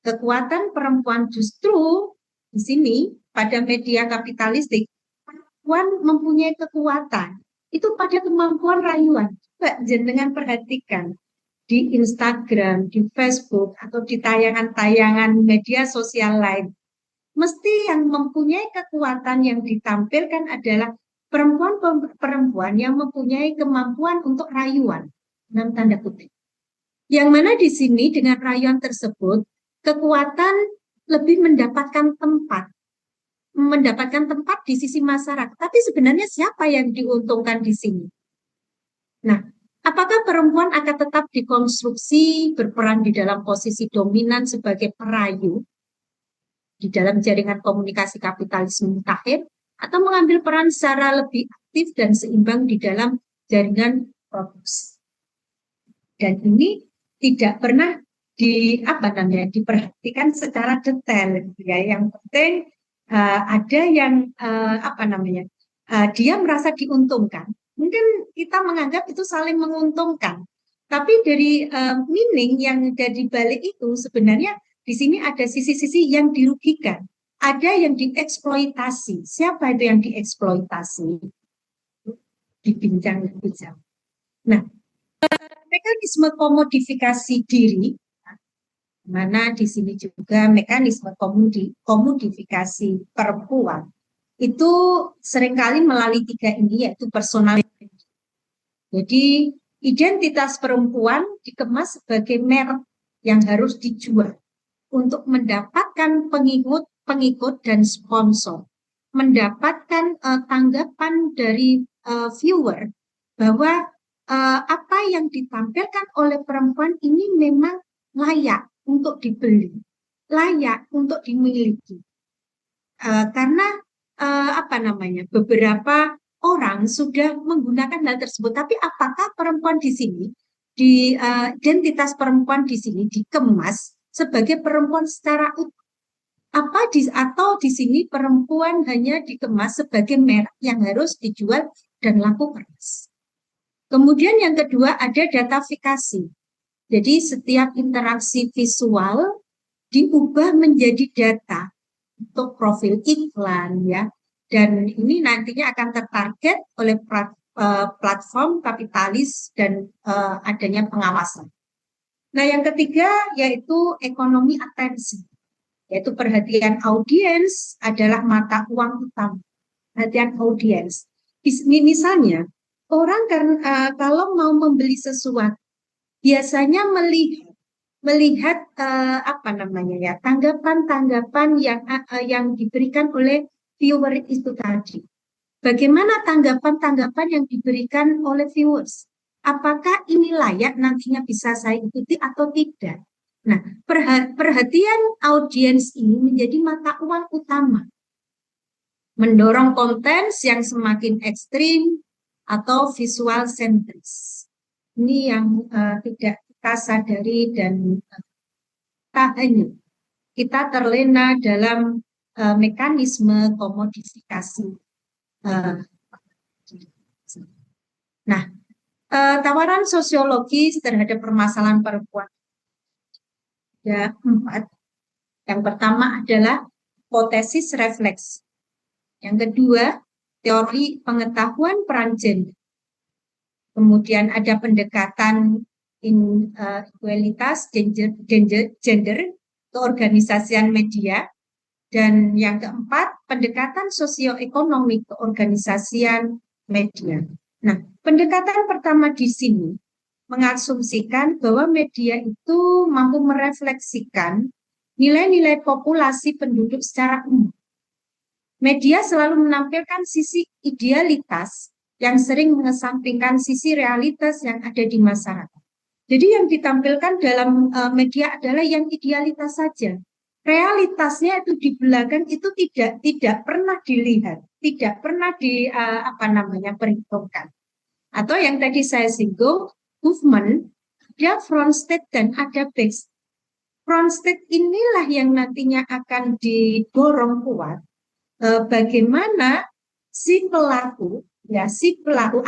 kekuatan perempuan justru di sini pada media kapitalistik perempuan mempunyai kekuatan itu pada kemampuan rayuan. Coba jenengan perhatikan di Instagram, di Facebook, atau di tayangan-tayangan media sosial lain. Mesti yang mempunyai kekuatan yang ditampilkan adalah perempuan-perempuan yang mempunyai kemampuan untuk rayuan, dalam tanda kutip. Yang mana di sini dengan rayuan tersebut, kekuatan lebih mendapatkan tempat di sisi masyarakat. Tapi sebenarnya siapa yang diuntungkan di sini? Nah, apakah perempuan akan tetap dikonstruksi berperan di dalam posisi dominan sebagai perayu di dalam jaringan komunikasi kapitalisme mutakhir, atau mengambil peran secara lebih aktif dan seimbang di dalam jaringan produksi? Dan ini tidak pernah diperhatikan secara detail, gitu ya. Yang penting ada yang dia merasa diuntungkan. Mungkin kita menganggap itu saling menguntungkan, tapi dari meaning yang dari balik itu sebenarnya di sini ada sisi-sisi yang dirugikan, ada yang dieksploitasi. Siapa itu yang dieksploitasi? Dibincang-bincang. Nah, mekanisme komodifikasi diri, mana di sini juga mekanisme komodifikasi perempuan itu seringkali melalui tiga ini, yaitu personal. Jadi identitas perempuan dikemas sebagai merek yang harus dijual untuk mendapatkan pengikut dan sponsor, mendapatkan tanggapan dari viewer bahwa apa yang ditampilkan oleh perempuan ini memang layak untuk dibeli, layak untuk dimiliki. Karena beberapa orang sudah menggunakan hal tersebut. Tapi apakah perempuan di sini, identitas perempuan di sini dikemas sebagai perempuan secara utuh? Atau di sini perempuan hanya dikemas sebagai merek yang harus dijual dan laku keras? Kemudian yang kedua ada datafikasi. Jadi setiap interaksi visual diubah menjadi data untuk profil iklan ya. Dan ini nantinya akan tertarget oleh platform kapitalis dan adanya pengawasan. Nah, yang ketiga yaitu ekonomi atensi, yaitu perhatian audiens adalah mata uang utama. Perhatian audiens. Misalnya, orang kalau mau membeli sesuatu, biasanya melihat apa namanya ya, tanggapan-tanggapan yang diberikan oleh viewer itu tadi. Bagaimana tanggapan-tanggapan yang diberikan oleh viewers? Apakah ini layak nantinya bisa saya ikuti atau tidak? Nah, perhatian audiens ini menjadi mata uang utama. Mendorong konten yang semakin ekstrim atau visual sentris. Ini yang tidak kita sadari dan tak hanya kita terlena dalam mekanisme komodifikasi. Nah, tawaran sosiologis terhadap permasalahan perempuan ada 4. Yang pertama adalah hipotesis refleks. Yang kedua, teori pengetahuan peran gender. Kemudian ada pendekatan inequalitas gender keorganisasian media. Dan yang keempat, pendekatan sosioekonomi keorganisasian media. Nah, pendekatan pertama di sini mengasumsikan bahwa media itu mampu merefleksikan nilai-nilai populasi penduduk secara umum. Media selalu menampilkan sisi idealitas yang sering mengesampingkan sisi realitas yang ada di masyarakat. Jadi yang ditampilkan dalam media adalah yang idealitas saja. Realitasnya itu di belakang itu tidak pernah dilihat, tidak pernah perhitungkan. Atau yang tadi saya singgung, movement, ada front state dan ada back state. Front state inilah yang nantinya akan didorong kuat. Bagaimana si pelaku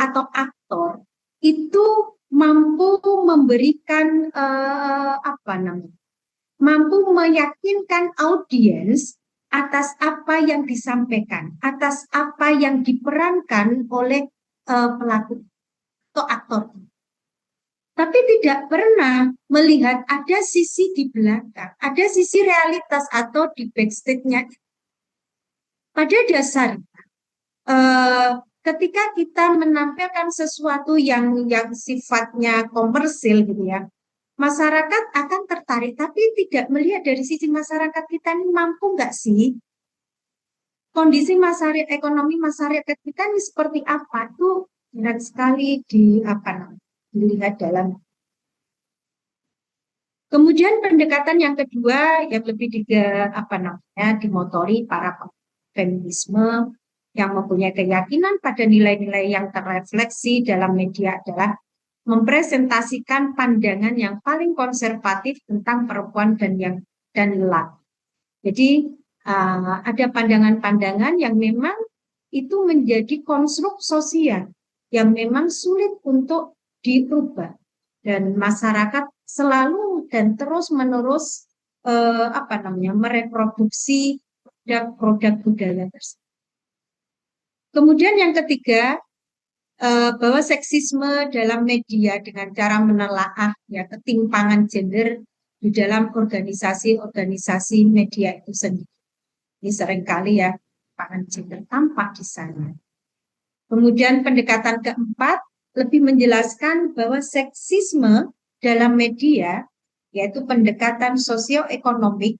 atau aktor itu mampu memberikan mampu meyakinkan audiens atas apa yang disampaikan, atas apa yang diperankan oleh pelaku atau aktor. Tapi tidak pernah melihat ada sisi di belakang, ada sisi realitas atau di backstage-nya. Pada dasarnya, ketika kita menampilkan sesuatu yang sifatnya komersil gitu ya, masyarakat akan tertarik, tapi tidak melihat dari sisi masyarakat kita ini mampu nggak sih? Kondisi ekonomi masyarakat kita ini seperti apa? Itu berat sekali dilihat dalam. Kemudian pendekatan yang kedua yang lebih dimotori para feminisme yang mempunyai keyakinan pada nilai-nilai yang terrefleksi dalam media adalah mempresentasikan pandangan yang paling konservatif tentang perempuan dan lelaki. Jadi ada pandangan-pandangan yang memang itu menjadi konstruk sosial yang memang sulit untuk diubah dan masyarakat selalu dan terus-menerus mereproduksi produk budaya tersebut. Kemudian yang ketiga, bahwa seksisme dalam media dengan cara menelaah ketimpangan gender di dalam organisasi media itu sendiri. Ini seringkali ketimpangan gender tampak di sana. Kemudian pendekatan keempat lebih menjelaskan bahwa seksisme dalam media yaitu pendekatan sosioekonomik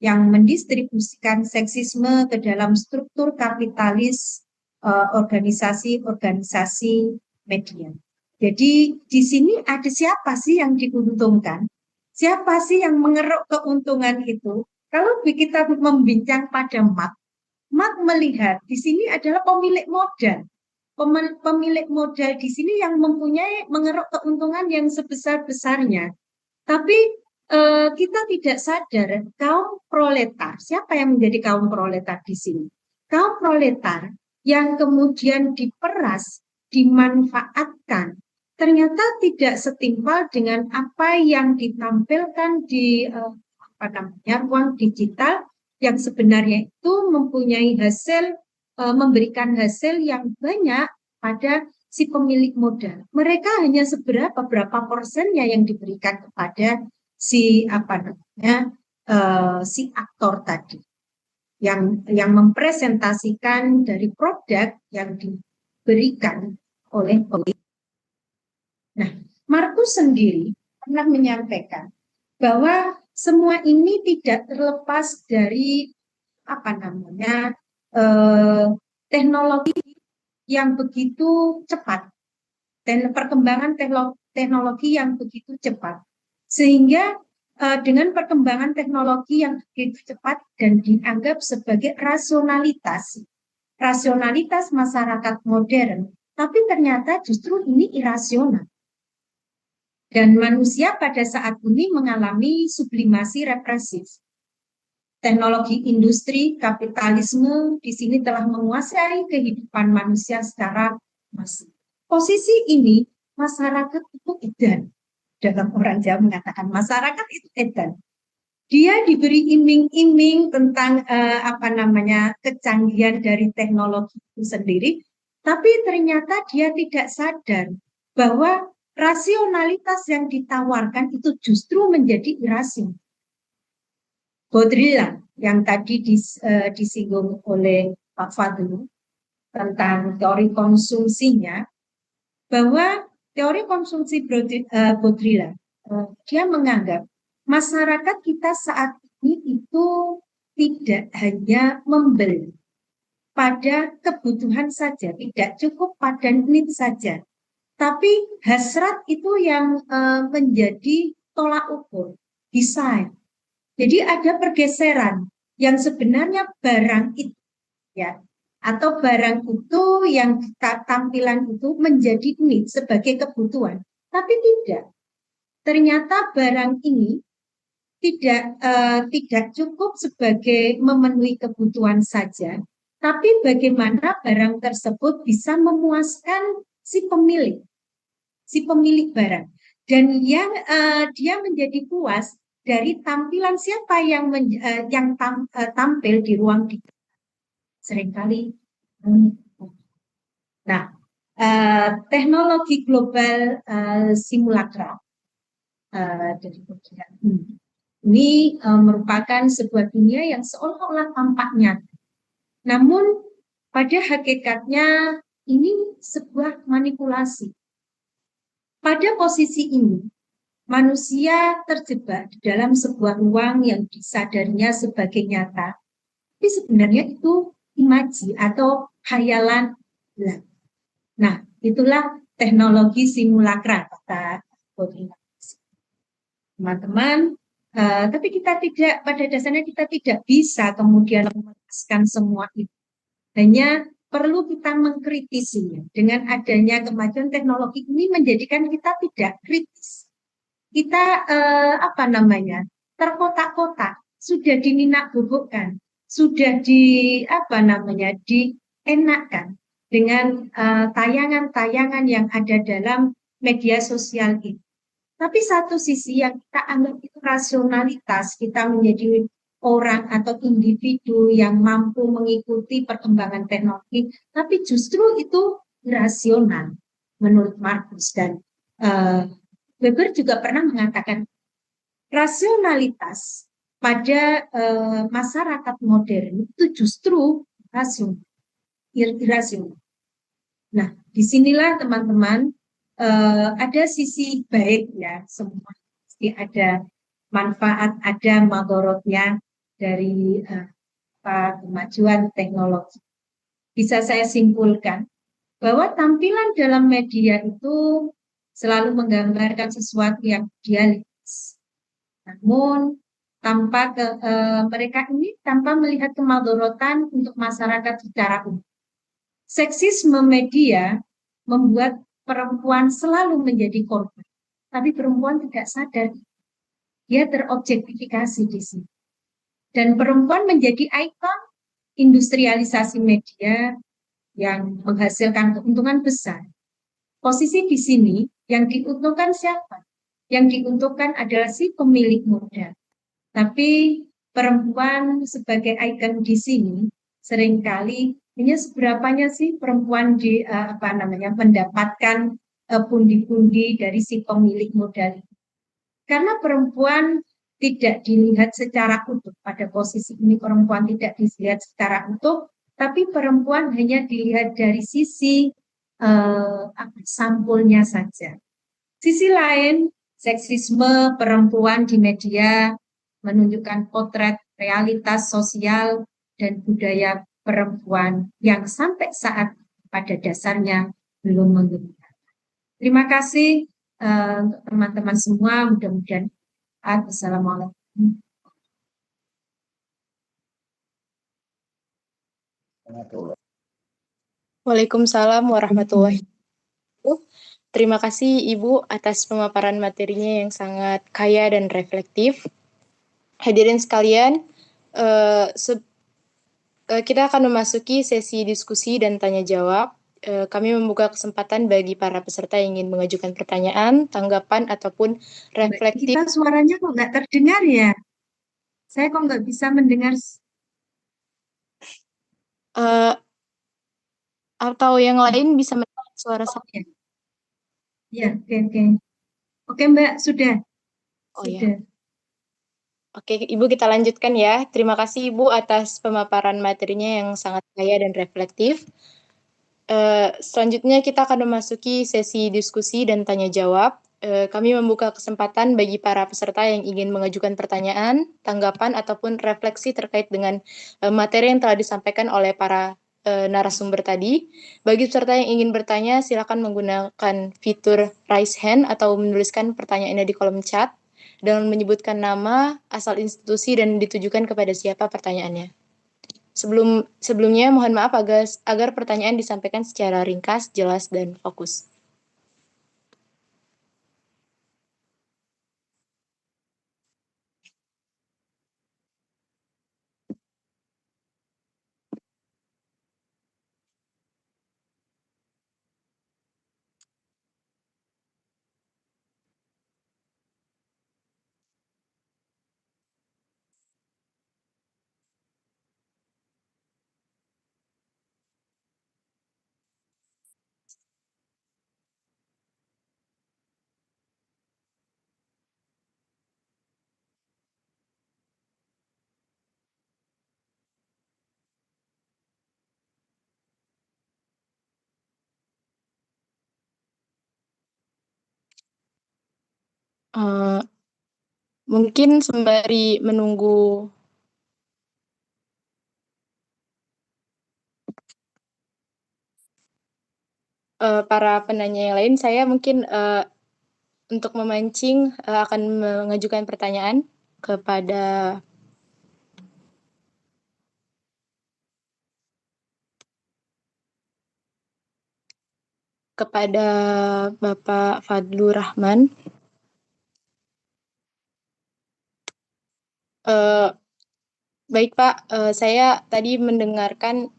yang mendistribusikan seksisme ke dalam struktur kapitalis organisasi-organisasi media. Jadi di sini ada siapa sih yang diuntungkan? Siapa sih yang mengeruk keuntungan itu? Kalau kita membincang pada Marx melihat di sini adalah pemilik modal. Pemilik modal di sini yang mengeruk keuntungan yang sebesar-besarnya. Tapi kita tidak sadar kaum proletar. Siapa yang menjadi kaum proletar di sini? Kaum proletar yang kemudian diperas, dimanfaatkan, ternyata tidak setimpal dengan apa yang ditampilkan di ruang digital yang sebenarnya itu mempunyai hasil, memberikan hasil yang banyak pada si pemilik modal. Mereka hanya berapa persennya yang diberikan kepada si si aktor tadi yang mempresentasikan dari produk yang diberikan oleh pemilik. Nah, Markus sendiri pernah menyampaikan bahwa semua ini tidak terlepas dari teknologi yang begitu cepat dan perkembangan teknologi yang begitu cepat, sehingga dengan perkembangan teknologi yang begitu cepat dan dianggap sebagai rasionalitas masyarakat modern, tapi ternyata justru ini irasional. Dan manusia pada saat ini mengalami sublimasi represif. Teknologi industri, kapitalisme di sini telah menguasai kehidupan manusia secara masif. Posisi ini masyarakat itu edan. Dalam orang Jawa mengatakan masyarakat itu edan. Dia diberi iming-iming tentang kecanggihan dari teknologi itu sendiri, tapi ternyata dia tidak sadar bahwa rasionalitas yang ditawarkan itu justru menjadi irasional. Baudrillard yang tadi disinggung oleh Pak Fadlu tentang teori konsumsinya, bahwa teori konsumsi Baudrillard, dia menganggap masyarakat kita saat ini itu tidak hanya membeli pada kebutuhan saja, tidak cukup pada need saja, tapi hasrat itu yang menjadi tolak ukur, desain. Jadi ada pergeseran yang sebenarnya barang itu, ya, atau barang itu yang tampilan itu menjadi need sebagai kebutuhan, tapi tidak. Ternyata barang ini tidak cukup sebagai memenuhi kebutuhan saja, tapi bagaimana barang tersebut bisa memuaskan si pemilik barang, dan yang dia menjadi puas dari tampilan siapa yang tampil di ruang digital. Seringkali teknologi global simulacra dari ini merupakan sebuah dunia yang seolah-olah tampak nyata. Namun pada hakikatnya ini sebuah manipulasi. Pada posisi ini, manusia terjebak di dalam sebuah ruang yang disadarinya sebagai nyata, tapi sebenarnya itu imaji atau khayalan. Nah, itulah teknologi simulacra, kata teman-teman. Tapi pada dasarnya kita tidak bisa kemudian melepaskan semua itu. Hanya perlu kita mengkritisinya. Dengan adanya kemajuan teknologi ini menjadikan kita tidak kritis. Kita terkotak-kotak, sudah dininak-bobokkan, sudah dienakkan dengan tayangan-tayangan yang ada dalam media sosial ini. Tapi satu sisi yang kita anggap itu rasionalitas, kita menjadi orang atau individu yang mampu mengikuti perkembangan teknologi, tapi justru itu irasional menurut Markus. Dan Weber juga pernah mengatakan rasionalitas pada masyarakat modern itu justru irasional. Nah, disinilah teman-teman ada sisi baik ya, semua pasti ada manfaat, ada madorotnya dari kemajuan teknologi. Bisa saya simpulkan bahwa tampilan dalam media itu selalu menggambarkan sesuatu yang idealis. Namun mereka ini tanpa melihat kemadorotan untuk masyarakat secara umum. Seksisme media membuat perempuan selalu menjadi korban, tapi perempuan tidak sadar dia terobjektifikasi di sini. Dan perempuan menjadi ikon industrialisasi media yang menghasilkan keuntungan besar. Posisi di sini yang diuntungkan siapa? Yang diuntungkan adalah si pemilik modal. Tapi perempuan sebagai ikon di sini seringkali hanya seberapanya sih perempuan mendapatkan pundi-pundi dari si pemilik modal. Karena perempuan tidak dilihat secara utuh, pada posisi ini perempuan tidak dilihat secara utuh, tapi perempuan hanya dilihat dari sisi sampulnya saja. Sisi lain, seksisme perempuan di media menunjukkan potret realitas sosial dan budaya perempuan yang sampai saat pada dasarnya belum menggerakkan. Terima kasih teman-teman semua, mudah-mudahan. Assalamualaikum. Waalaikumsalam warahmatullahi wabarakatuh. Terima kasih Ibu atas pemaparan materinya yang sangat kaya dan reflektif. Hadirin sekalian, kita akan memasuki sesi diskusi dan tanya jawab. Kami membuka kesempatan bagi para peserta yang ingin mengajukan pertanyaan, tanggapan, ataupun reflektif. Kita suaranya kok nggak terdengar ya? Saya kok nggak bisa mendengar. Atau yang lain bisa mendengar suara saya? Ya, oke. Oke Mbak, sudah. Oh ya. Oke, Ibu kita lanjutkan ya. Terima kasih Ibu atas pemaparan materinya yang sangat kaya dan reflektif. Selanjutnya kita akan memasuki sesi diskusi dan tanya jawab. Kami membuka kesempatan bagi para peserta yang ingin mengajukan pertanyaan, tanggapan, ataupun refleksi terkait dengan materi yang telah disampaikan oleh para narasumber tadi. Bagi peserta yang ingin bertanya, silakan menggunakan fitur raise hand atau menuliskan pertanyaannya di kolom chat dengan menyebutkan nama, asal institusi, dan ditujukan kepada siapa pertanyaannya. Sebelumnya mohon maaf agar pertanyaan disampaikan secara ringkas, jelas, dan fokus. Mungkin sembari menunggu para penanya yang lain, saya mungkin untuk memancing akan mengajukan pertanyaan kepada Bapak Fadlur Rahman. Baik Pak, saya tadi mendengarkan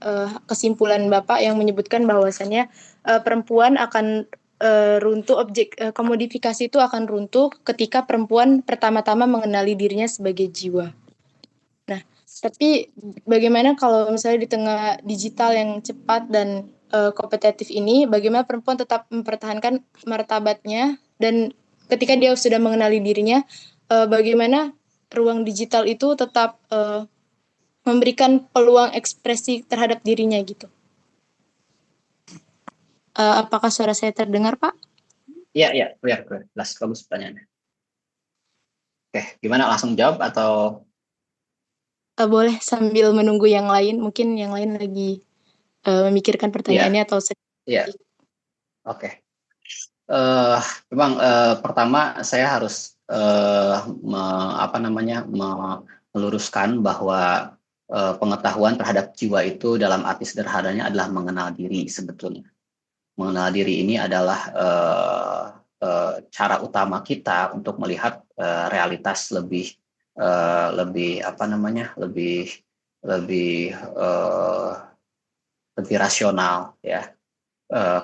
kesimpulan Bapak yang menyebutkan bahwasannya perempuan akan runtuh, komodifikasi itu akan runtuh ketika perempuan pertama-tama mengenali dirinya sebagai jiwa. Nah, tapi bagaimana kalau misalnya di tengah digital yang cepat dan kompetitif ini, bagaimana perempuan tetap mempertahankan martabatnya, dan ketika dia sudah mengenali dirinya, bagaimana ruang digital itu tetap memberikan peluang ekspresi terhadap dirinya gitu. Apakah suara saya terdengar, Pak? Iya, clear. Jelas, bagus pertanyaannya. Oke, gimana, langsung jawab atau? Boleh sambil menunggu yang lain, mungkin yang lain lagi memikirkan pertanyaannya atau Iya. Oke. Memang pertama saya harus meluruskan bahwa pengetahuan terhadap jiwa itu dalam arti sederhananya adalah mengenal diri sebetulnya. Mengenal diri ini adalah cara utama kita untuk melihat realitas lebih rasional ya.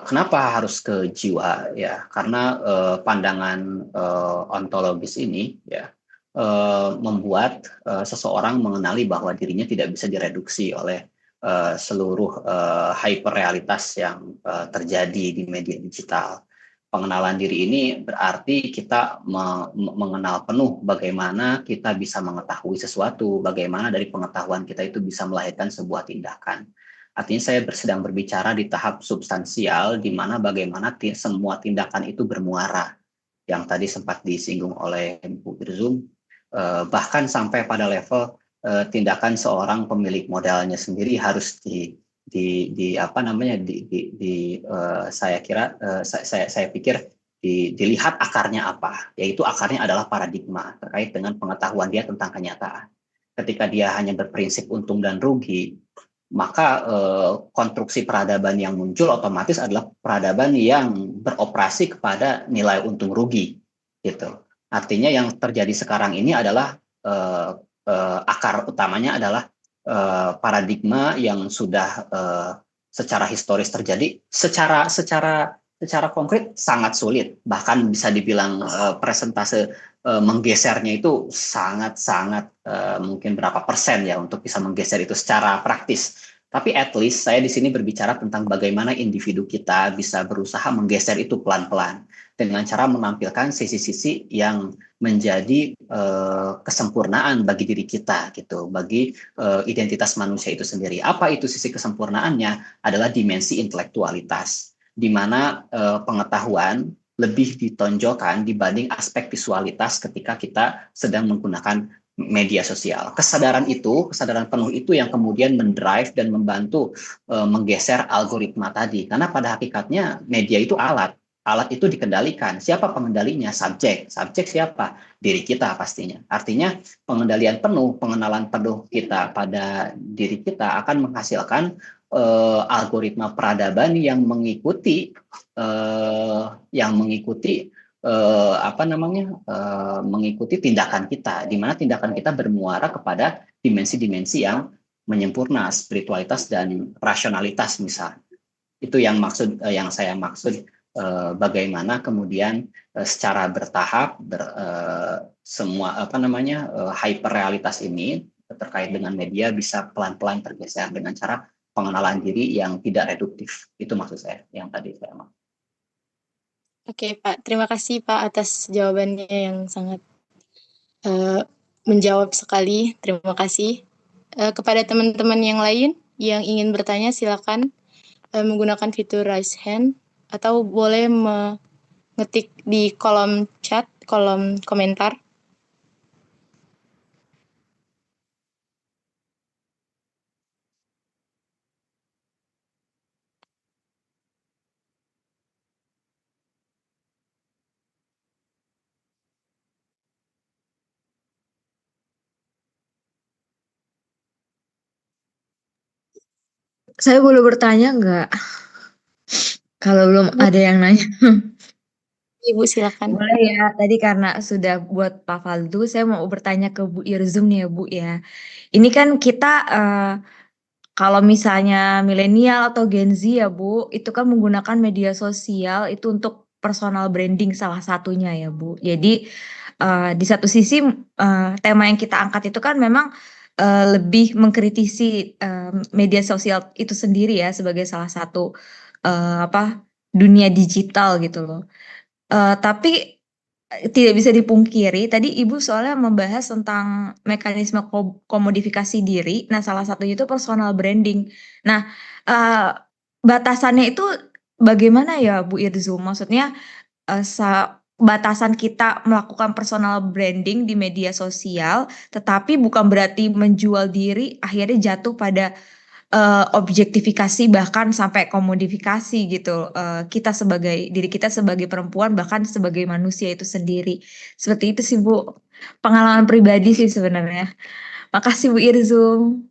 Kenapa harus ke jiwa ya? Karena pandangan ontologis ini ya membuat seseorang mengenali bahwa dirinya tidak bisa direduksi oleh seluruh hyperrealitas yang terjadi di media digital. Pengenalan diri ini berarti kita mengenal penuh bagaimana kita bisa mengetahui sesuatu, bagaimana dari pengetahuan kita itu bisa melahirkan sebuah tindakan. Artinya saya sedang berbicara di tahap substansial, di mana bagaimana semua tindakan itu bermuara. Yang tadi sempat disinggung oleh Bu Irzum, bahkan sampai pada level tindakan seorang pemilik modalnya sendiri harus saya pikir dilihat akarnya apa, yaitu akarnya adalah paradigma terkait dengan pengetahuan dia tentang kenyataan. Ketika dia hanya berprinsip untung dan rugi, maka konstruksi peradaban yang muncul otomatis adalah peradaban yang beroperasi kepada nilai untung rugi, gitu. Artinya yang terjadi sekarang ini adalah akar utamanya adalah paradigma yang sudah secara historis terjadi, secara konkret sangat sulit, bahkan bisa dibilang persentase menggesernya itu sangat mungkin berapa persen ya untuk bisa menggeser itu secara praktis. Tapi at least saya di sini berbicara tentang bagaimana individu kita bisa berusaha menggeser itu pelan-pelan dengan cara menampilkan sisi-sisi yang menjadi kesempurnaan bagi diri kita gitu, bagi identitas manusia itu sendiri. Apa itu sisi kesempurnaannya? Adalah dimensi intelektualitas, di mana pengetahuan lebih ditonjolkan dibanding aspek visualitas ketika kita sedang menggunakan media sosial. Kesadaran penuh itu yang kemudian mendrive dan membantu menggeser algoritma tadi. Karena pada hakikatnya media itu alat. Alat itu dikendalikan. Siapa pengendalinya? Subjek. Subjek siapa? Diri kita pastinya. Artinya pengendalian penuh, pengenalan penuh kita pada diri kita akan menghasilkan algoritma peradaban yang mengikuti mengikuti tindakan kita, di mana tindakan kita bermuara kepada dimensi-dimensi yang menyempurna, spiritualitas dan rasionalitas misalnya. Itu yang saya maksud bagaimana kemudian secara bertahap semua hyperrealitas ini terkait dengan media bisa pelan-pelan tergeser dengan cara pengenalan diri yang tidak reduktif. Itu maksud saya yang tadi saya maksud. Oke, Pak. Terima kasih, Pak, atas jawabannya yang sangat menjawab sekali. Terima kasih. Kepada teman-teman yang lain yang ingin bertanya, silakan menggunakan fitur raise hand atau boleh mengetik di kolom chat, kolom komentar. Saya boleh bertanya nggak? Kalau belum ada yang nanya. Ibu, silakan. Boleh ya, tadi karena sudah buat Pak Faldu, saya mau bertanya ke Bu Irzum nih ya Bu ya. Ini kan kita kalau misalnya milenial atau Gen Z ya Bu, itu kan menggunakan media sosial itu untuk personal branding salah satunya ya Bu. Jadi di satu sisi tema yang kita angkat itu kan memang lebih mengkritisi media sosial itu sendiri ya sebagai salah satu dunia digital gitu loh. Tapi tidak bisa dipungkiri, tadi Ibu soalnya membahas tentang mekanisme komodifikasi diri. Nah, salah satunya itu personal branding. Nah, batasannya itu bagaimana ya Bu Irzum? Maksudnya batasan kita melakukan personal branding di media sosial, tetapi bukan berarti menjual diri akhirnya jatuh pada objektifikasi bahkan sampai komodifikasi gitu. Diri kita sebagai perempuan bahkan sebagai manusia itu sendiri. Seperti itu sih Bu. Pengalaman pribadi sih sebenarnya. Makasih Bu Irzum.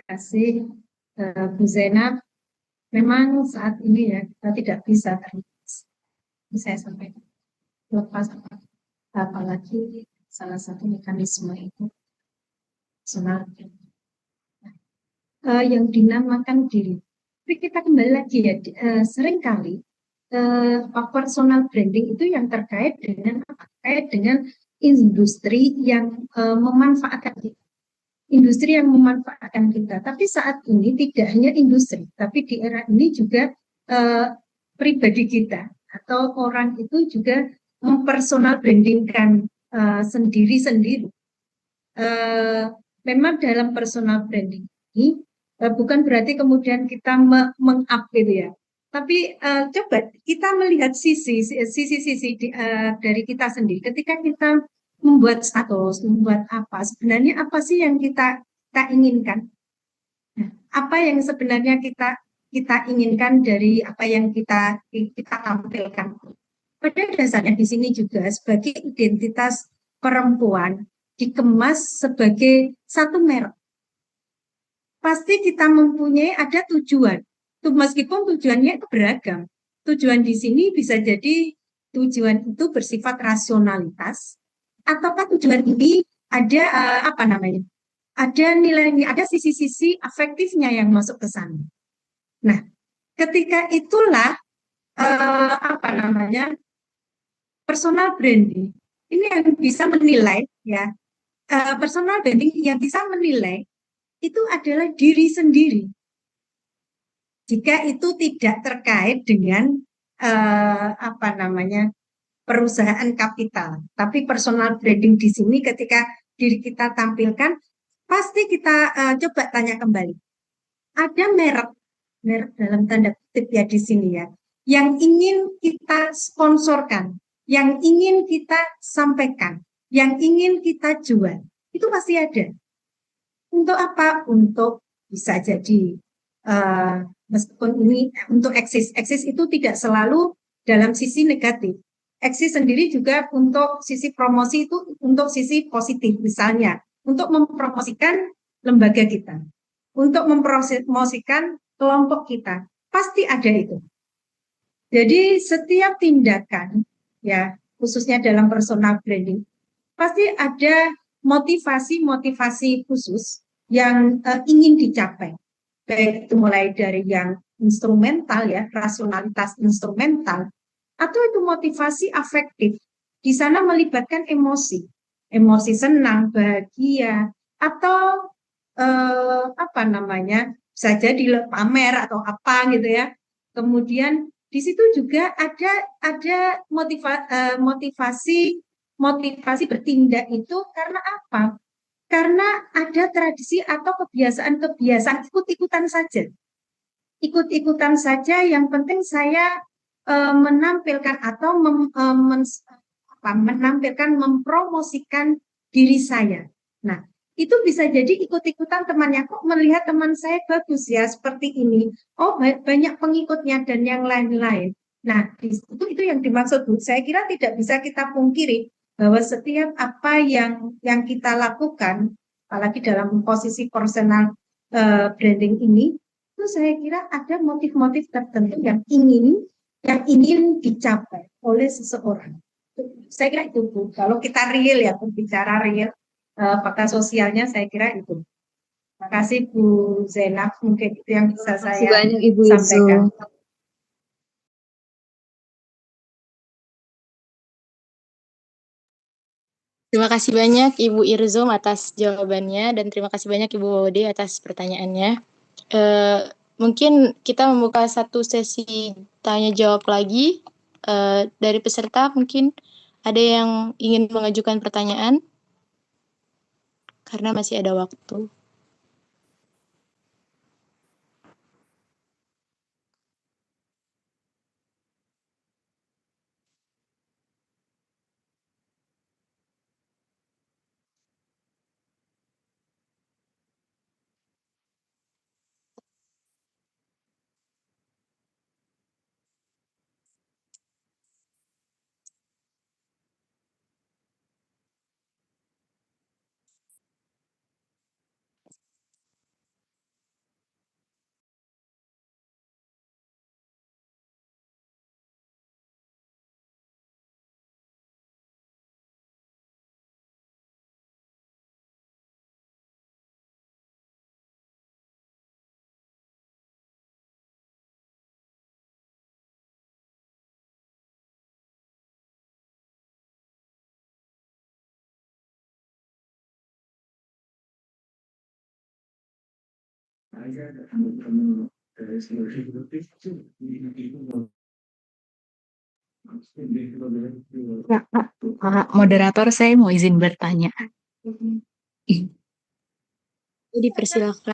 Terima kasih Bu Zainab. Memang saat ini ya kita tidak bisa terlepas. Ini saya sampaikan. Lepas apalagi salah satu mekanisme itu semangat yang dinamakan diri. Tapi kita kembali lagi ya, seringkali personal branding itu yang terkait dengan apa? Terkait dengan industri yang memanfaatkan kita. Industri yang memanfaatkan kita. Tapi saat ini tidak hanya industri, tapi di era ini juga pribadi kita atau orang itu juga mempersonal brandingkan sendiri-sendiri. Memang dalam personal branding ini bukan berarti kemudian kita meng-up gitu ya. Tapi coba kita melihat sisi-sisi dari kita sendiri. Ketika kita membuat status, membuat apa, sebenarnya apa sih yang kita inginkan? Nah, apa yang sebenarnya kita inginkan dari apa yang kita tampilkan? Pada dasarnya di sini juga sebagai identitas perempuan dikemas sebagai satu merek. Pasti kita mempunyai ada tujuan. Meskipun tujuannya itu beragam. Tujuan di sini bisa jadi tujuan itu bersifat rasionalitas, ataukah tujuan ini ada apa namanya? Ada nilainya, ada sisi-sisi afektifnya yang masuk ke sana. Nah, ketika itulah apa namanya? Personal branding ini yang bisa menilai ya. Personal branding yang bisa menilai itu adalah diri sendiri. Jika itu tidak terkait dengan apa namanya perusahaan kapital, tapi personal branding di sini ketika diri kita tampilkan, pasti kita coba tanya kembali. Ada merek dalam tanda kutip ya di sini ya, yang ingin kita sponsorkan, yang ingin kita sampaikan, yang ingin kita jual, itu pasti ada. Untuk apa? Untuk bisa jadi meskipun ini untuk eksis itu tidak selalu dalam sisi negatif. Eksis sendiri juga untuk sisi promosi itu untuk sisi positif, misalnya untuk mempromosikan lembaga kita, untuk mempromosikan kelompok kita, pasti ada itu. Jadi setiap tindakan ya khususnya dalam personal branding pasti ada motivasi khusus yang ingin dicapai. Baik itu mulai dari yang instrumental ya, rasionalitas instrumental, atau itu motivasi afektif. Di sana melibatkan emosi senang, bahagia, atau apa namanya, bisa jadi pamer atau apa gitu ya. Kemudian di situ juga ada motivasi bertindak itu karena apa? Karena ada tradisi atau kebiasaan ikut-ikutan saja. Ikut-ikutan saja, yang penting saya menampilkan atau menampilkan, mempromosikan diri saya. Nah, itu bisa jadi ikut-ikutan temannya, kok melihat teman saya bagus ya seperti ini. Oh, banyak pengikutnya dan yang lain-lain. Nah, itu yang dimaksud Bu. Saya kira tidak bisa kita pungkiri bahwa setiap apa yang kita lakukan, apalagi dalam posisi personal branding ini, itu saya kira ada motif-motif tertentu yang ingin dicapai oleh seseorang. Saya kira itu Bu. Kalau kita real ya, berbicara real, fakta sosialnya saya kira itu. Terima kasih Bu Zainab, mungkin itu yang bisa saya banyak Ibu sampaikan. Izo. Terima kasih banyak Ibu Irzom atas jawabannya dan terima kasih banyak Ibu Wode atas pertanyaannya. Mungkin kita membuka satu sesi tanya jawab lagi dari peserta. Mungkin ada yang ingin mengajukan pertanyaan karena masih ada waktu. Ya, Pak moderator, saya mau izin bertanya. Dipersilakan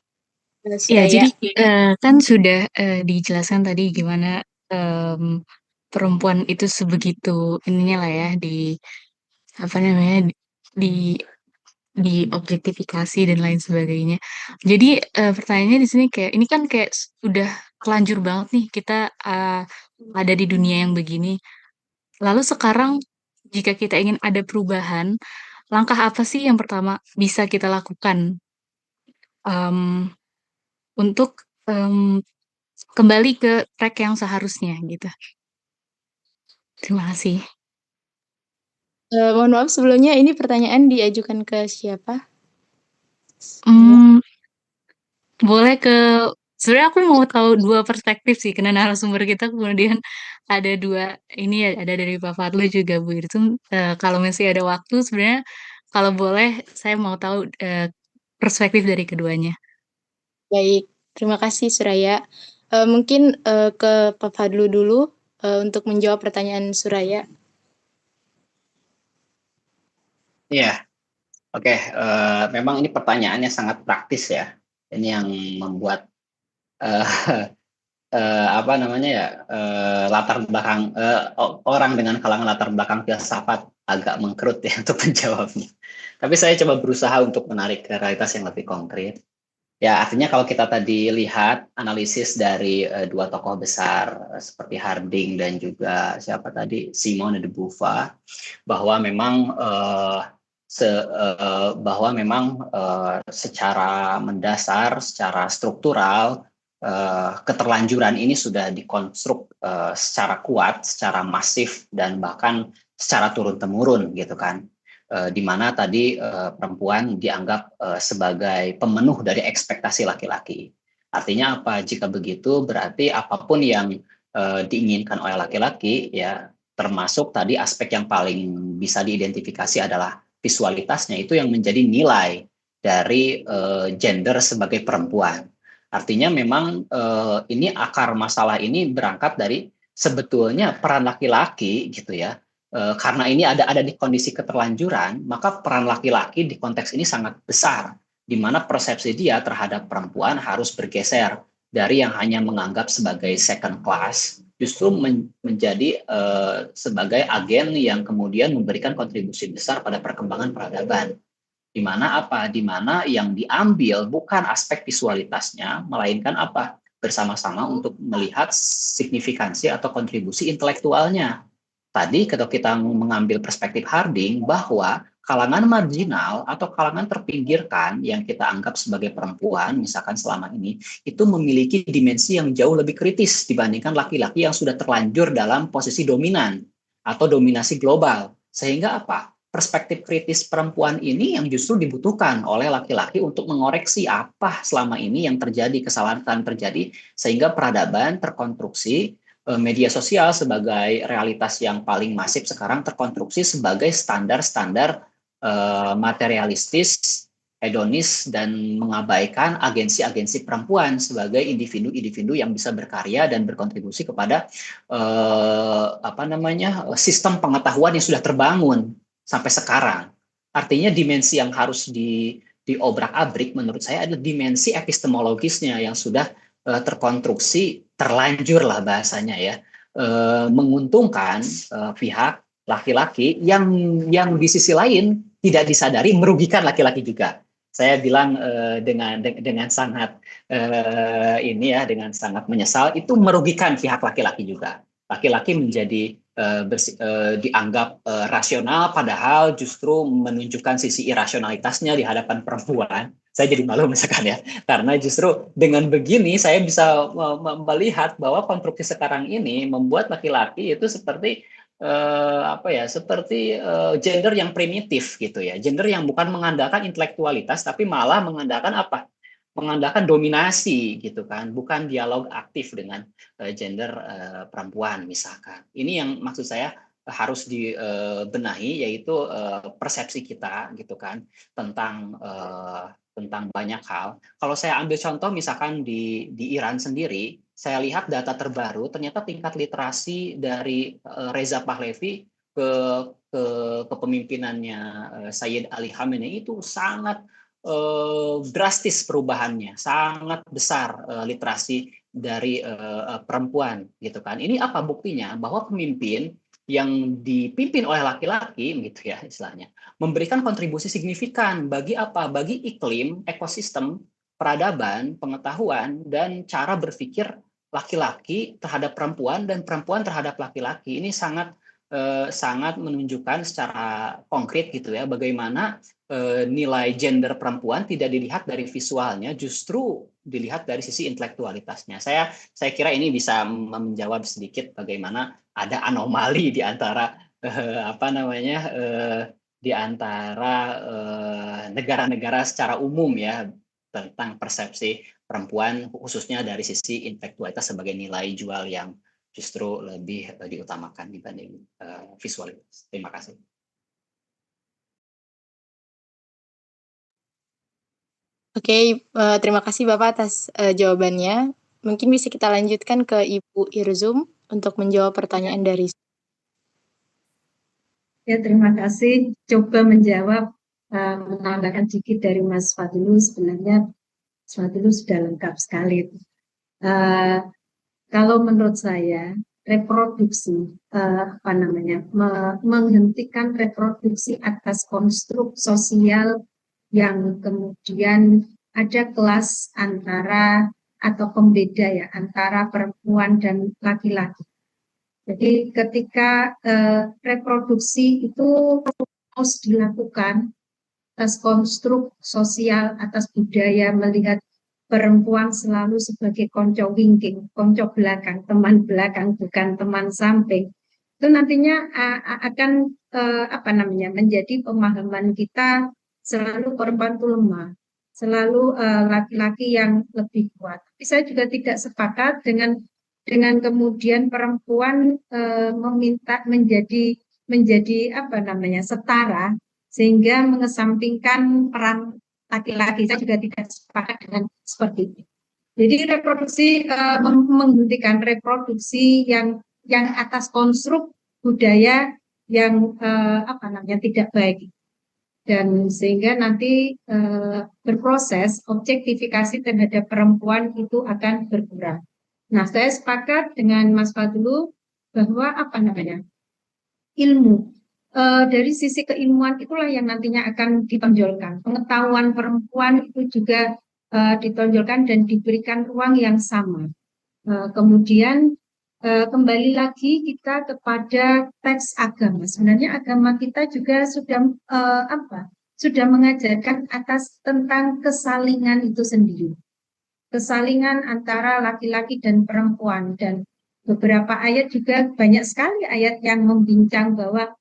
Ya, Suraya. jadi kan sudah dijelaskan tadi gimana perempuan itu sebegitu ininya lah ya di apa namanya di objektifikasi dan lain sebagainya. Jadi pertanyaannya di sini kayak ini kan kayak udah telanjur banget nih kita ada di dunia yang begini. Lalu sekarang jika kita ingin ada perubahan, langkah apa sih yang pertama bisa kita lakukan em, untuk kembali ke track yang seharusnya gitu. Terima kasih. Mohon maaf sebelumnya ini pertanyaan diajukan ke siapa? Boleh sebenarnya aku mau tahu dua perspektif sih karena narasumber kita kemudian ada dua ini ya ada dari Pak Fadlu juga Bu Irsun. Kalau masih ada waktu sebenarnya kalau boleh saya mau tahu perspektif dari keduanya. Baik, terima kasih Suraya. Mungkin ke Pak Fadlu dulu untuk menjawab pertanyaan Suraya. Iya, oke. Memang ini pertanyaannya sangat praktis ya. Ini yang membuat apa namanya ya latar belakang orang dengan kalangan latar belakang filsafat agak mengkerut ya untuk menjawabnya. Tapi saya coba berusaha untuk menarik ke realitas yang lebih konkret. Ya, artinya kalau kita tadi lihat analisis dari dua tokoh besar seperti Harding dan juga siapa tadi Simone de Beauvoir, bahwa memang secara mendasar, secara struktural keterlanjuran ini sudah dikonstruk secara kuat, secara masif dan bahkan secara turun-temurun gitu kan. Di mana tadi perempuan dianggap sebagai pemenuh dari ekspektasi laki-laki. Artinya apa? Jika begitu berarti apapun yang diinginkan oleh laki-laki ya termasuk tadi aspek yang paling bisa diidentifikasi adalah visualitasnya itu yang menjadi nilai dari gender sebagai perempuan. Artinya memang ini akar masalah ini berangkat dari sebetulnya peran laki-laki gitu ya. Karena ini ada di kondisi keterlanjuran, maka peran laki-laki di konteks ini sangat besar, di mana persepsi dia terhadap perempuan harus bergeser dari yang hanya menganggap sebagai second class, justru menjadi sebagai agen yang kemudian memberikan kontribusi besar pada perkembangan peradaban. Di mana apa? Di mana yang diambil bukan aspek visualitasnya, melainkan apa? Bersama-sama untuk melihat signifikansi atau kontribusi intelektualnya. Tadi kalau kita mengambil perspektif Harding bahwa kalangan marginal atau kalangan terpinggirkan yang kita anggap sebagai perempuan, misalkan selama ini, itu memiliki dimensi yang jauh lebih kritis dibandingkan laki-laki yang sudah terlanjur dalam posisi dominan atau dominasi global. Sehingga apa? Perspektif kritis perempuan ini yang justru dibutuhkan oleh laki-laki untuk mengoreksi apa selama ini yang terjadi, kesalahan terjadi, sehingga peradaban terkonstruksi media sosial sebagai realitas yang paling masif sekarang terkonstruksi sebagai standar-standar materialistis, hedonis, dan mengabaikan agensi-agensi perempuan sebagai individu-individu yang bisa berkarya dan berkontribusi kepada sistem pengetahuan yang sudah terbangun sampai sekarang. Artinya dimensi yang harus diobrak-abrik menurut saya adalah dimensi epistemologisnya yang sudah terkonstruksi terlanjur lah bahasanya ya, menguntungkan pihak laki-laki yang di sisi lain tidak disadari merugikan laki-laki juga. Saya bilang dengan sangat dengan sangat menyesal itu merugikan pihak laki-laki juga. Laki-laki menjadi dianggap rasional padahal justru menunjukkan sisi irasionalitasnya di hadapan perempuan. Saya jadi malu misalkan ya, karena justru dengan begini saya bisa melihat bahwa konstruksi sekarang ini membuat laki-laki itu seperti gender yang primitif gitu ya, gender yang bukan mengandalkan intelektualitas tapi malah mengandalkan apa? Mengandalkan dominasi gitu kan, bukan dialog aktif dengan gender perempuan misalkan. Ini yang maksud saya harus dibenahi, yaitu persepsi kita gitu kan tentang tentang banyak hal. Kalau saya ambil contoh misalkan di Iran sendiri, saya lihat data terbaru ternyata tingkat literasi dari Reza Pahlavi ke kepemimpinannya Sayyid Ali Khamenei itu sangat drastis perubahannya, sangat besar literasi dari perempuan gitu kan. Ini apa buktinya? Bahwa pemimpin yang dipimpin oleh laki-laki gitu ya istilahnya memberikan kontribusi signifikan bagi apa? Bagi iklim, ekosistem, peradaban, pengetahuan dan cara berpikir laki-laki terhadap perempuan dan perempuan terhadap laki-laki. Ini sangat menunjukkan secara konkret gitu ya bagaimana nilai gender perempuan tidak dilihat dari visualnya, justru dilihat dari sisi intelektualitasnya. Saya kira ini bisa menjawab sedikit bagaimana ada anomali di antara di antara negara-negara secara umum ya tentang persepsi perempuan khususnya dari sisi intelektualitas sebagai nilai jual yang justru lebih diutamakan dibanding visualitas. Terima kasih. Oke, terima kasih Bapak atas jawabannya. Mungkin bisa kita lanjutkan ke Ibu Irzum untuk menjawab pertanyaan dari. Ya, terima kasih. Coba menjawab, menambahkan sedikit dari Mas Fadlu. Sebenarnya Mas Fadlu sudah lengkap sekali. Kalau menurut saya, reproduksi, menghentikan reproduksi atas konstruk sosial yang kemudian ada kelas antara atau pembeda ya antara perempuan dan laki-laki. Jadi ketika reproduksi itu harus dilakukan atas konstruk sosial, atas budaya melihat perempuan selalu sebagai konco wingking, konco belakang, teman belakang bukan teman samping. Itu nantinya akan menjadi pemahaman kita selalu perempuan itu lemah, selalu laki-laki yang lebih kuat. Tapi saya juga tidak sepakat dengan kemudian perempuan meminta menjadi setara sehingga mengesampingkan peran laki-laki. Saya juga tidak sepakat dengan seperti itu. Jadi reproduksi menghentikan reproduksi yang atas konstruk budaya yang tidak baik, dan sehingga nanti berproses objektifikasi terhadap perempuan itu akan berkurang. Nah, saya sepakat dengan Mas Fadlu bahwa ilmu dari sisi keilmuan itulah yang nantinya akan ditonjolkan. Pengetahuan perempuan itu juga ditonjolkan dan diberikan ruang yang sama. Kemudian kembali lagi kita kepada teks agama. Sebenarnya agama kita juga sudah mengajarkan tentang kesalingan itu sendiri. Kesalingan antara laki-laki dan perempuan, dan beberapa ayat juga banyak sekali ayat yang membincang bahwa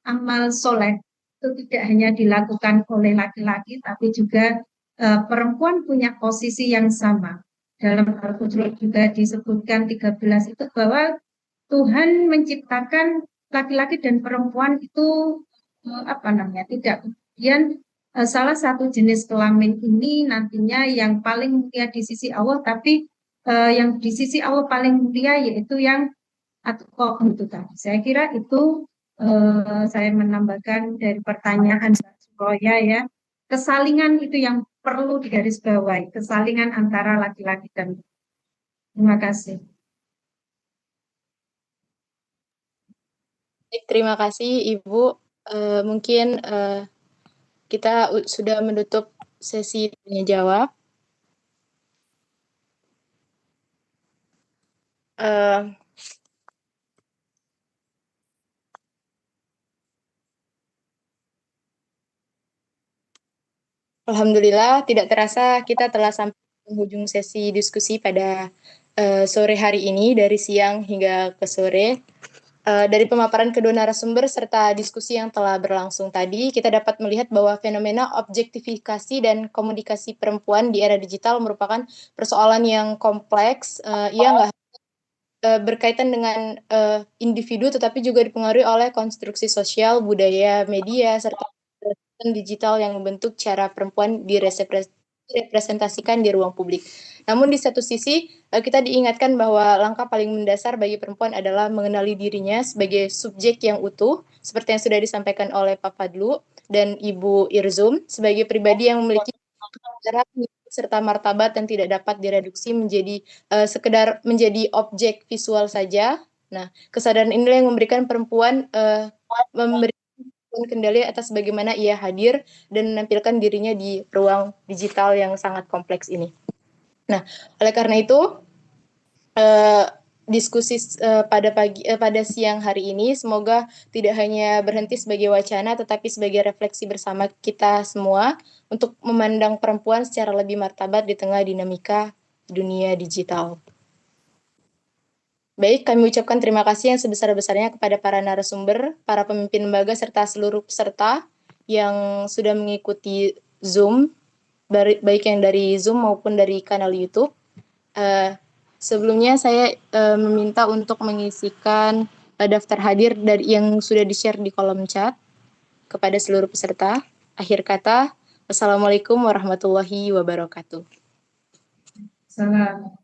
amal soleh itu tidak hanya dilakukan oleh laki-laki, tapi juga perempuan punya posisi yang sama. Dalam Al-Qur'an juga disebutkan 13 itu bahwa Tuhan menciptakan laki-laki dan perempuan itu tidak kemudian salah satu jenis kelamin ini nantinya yang paling mulia di sisi Allah, tapi yang di sisi Allah paling mulia yaitu yang atqo itu tadi. Saya kira itu saya menambahkan dari pertanyaan Surya ya, kesalingan itu yang perlu digarisbawahi, kesalingan antara laki-laki dan perempuan. Terima kasih. Terima kasih Ibu. Mungkin kita sudah menutup sesi tanya jawab. Alhamdulillah, tidak terasa kita telah sampai penghujung sesi diskusi pada sore hari ini, dari siang hingga ke sore. Dari pemaparan kedua narasumber serta diskusi yang telah berlangsung tadi, kita dapat melihat bahwa fenomena objektifikasi dan komunikasi perempuan di era digital merupakan persoalan yang kompleks, yang berkaitan dengan individu, tetapi juga dipengaruhi oleh konstruksi sosial, budaya, media, serta digital yang membentuk cara perempuan direpresentasikan di ruang publik. Namun di satu sisi, kita diingatkan bahwa langkah paling mendasar bagi perempuan adalah mengenali dirinya sebagai subjek yang utuh, seperti yang sudah disampaikan oleh Pak Fadlu dan Ibu Irzum, sebagai pribadi yang memiliki kesadaran serta martabat dan tidak dapat direduksi menjadi sekedar menjadi objek visual saja. Nah, kesadaran inilah yang memberikan perempuan memberikan kendali atas bagaimana ia hadir dan menampilkan dirinya di ruang digital yang sangat kompleks ini. Nah, oleh karena itu, diskusi pada siang hari ini semoga tidak hanya berhenti sebagai wacana, tetapi sebagai refleksi bersama kita semua untuk memandang perempuan secara lebih martabat di tengah dinamika dunia digital. Baik, kami ucapkan terima kasih yang sebesar-besarnya kepada para narasumber, para pemimpin lembaga, serta seluruh peserta yang sudah mengikuti Zoom, baik yang dari Zoom maupun dari kanal YouTube. Sebelumnya saya meminta untuk mengisikan daftar hadir dari yang sudah di-share di kolom chat kepada seluruh peserta. Akhir kata, wassalamualaikum warahmatullahi wabarakatuh. Salam.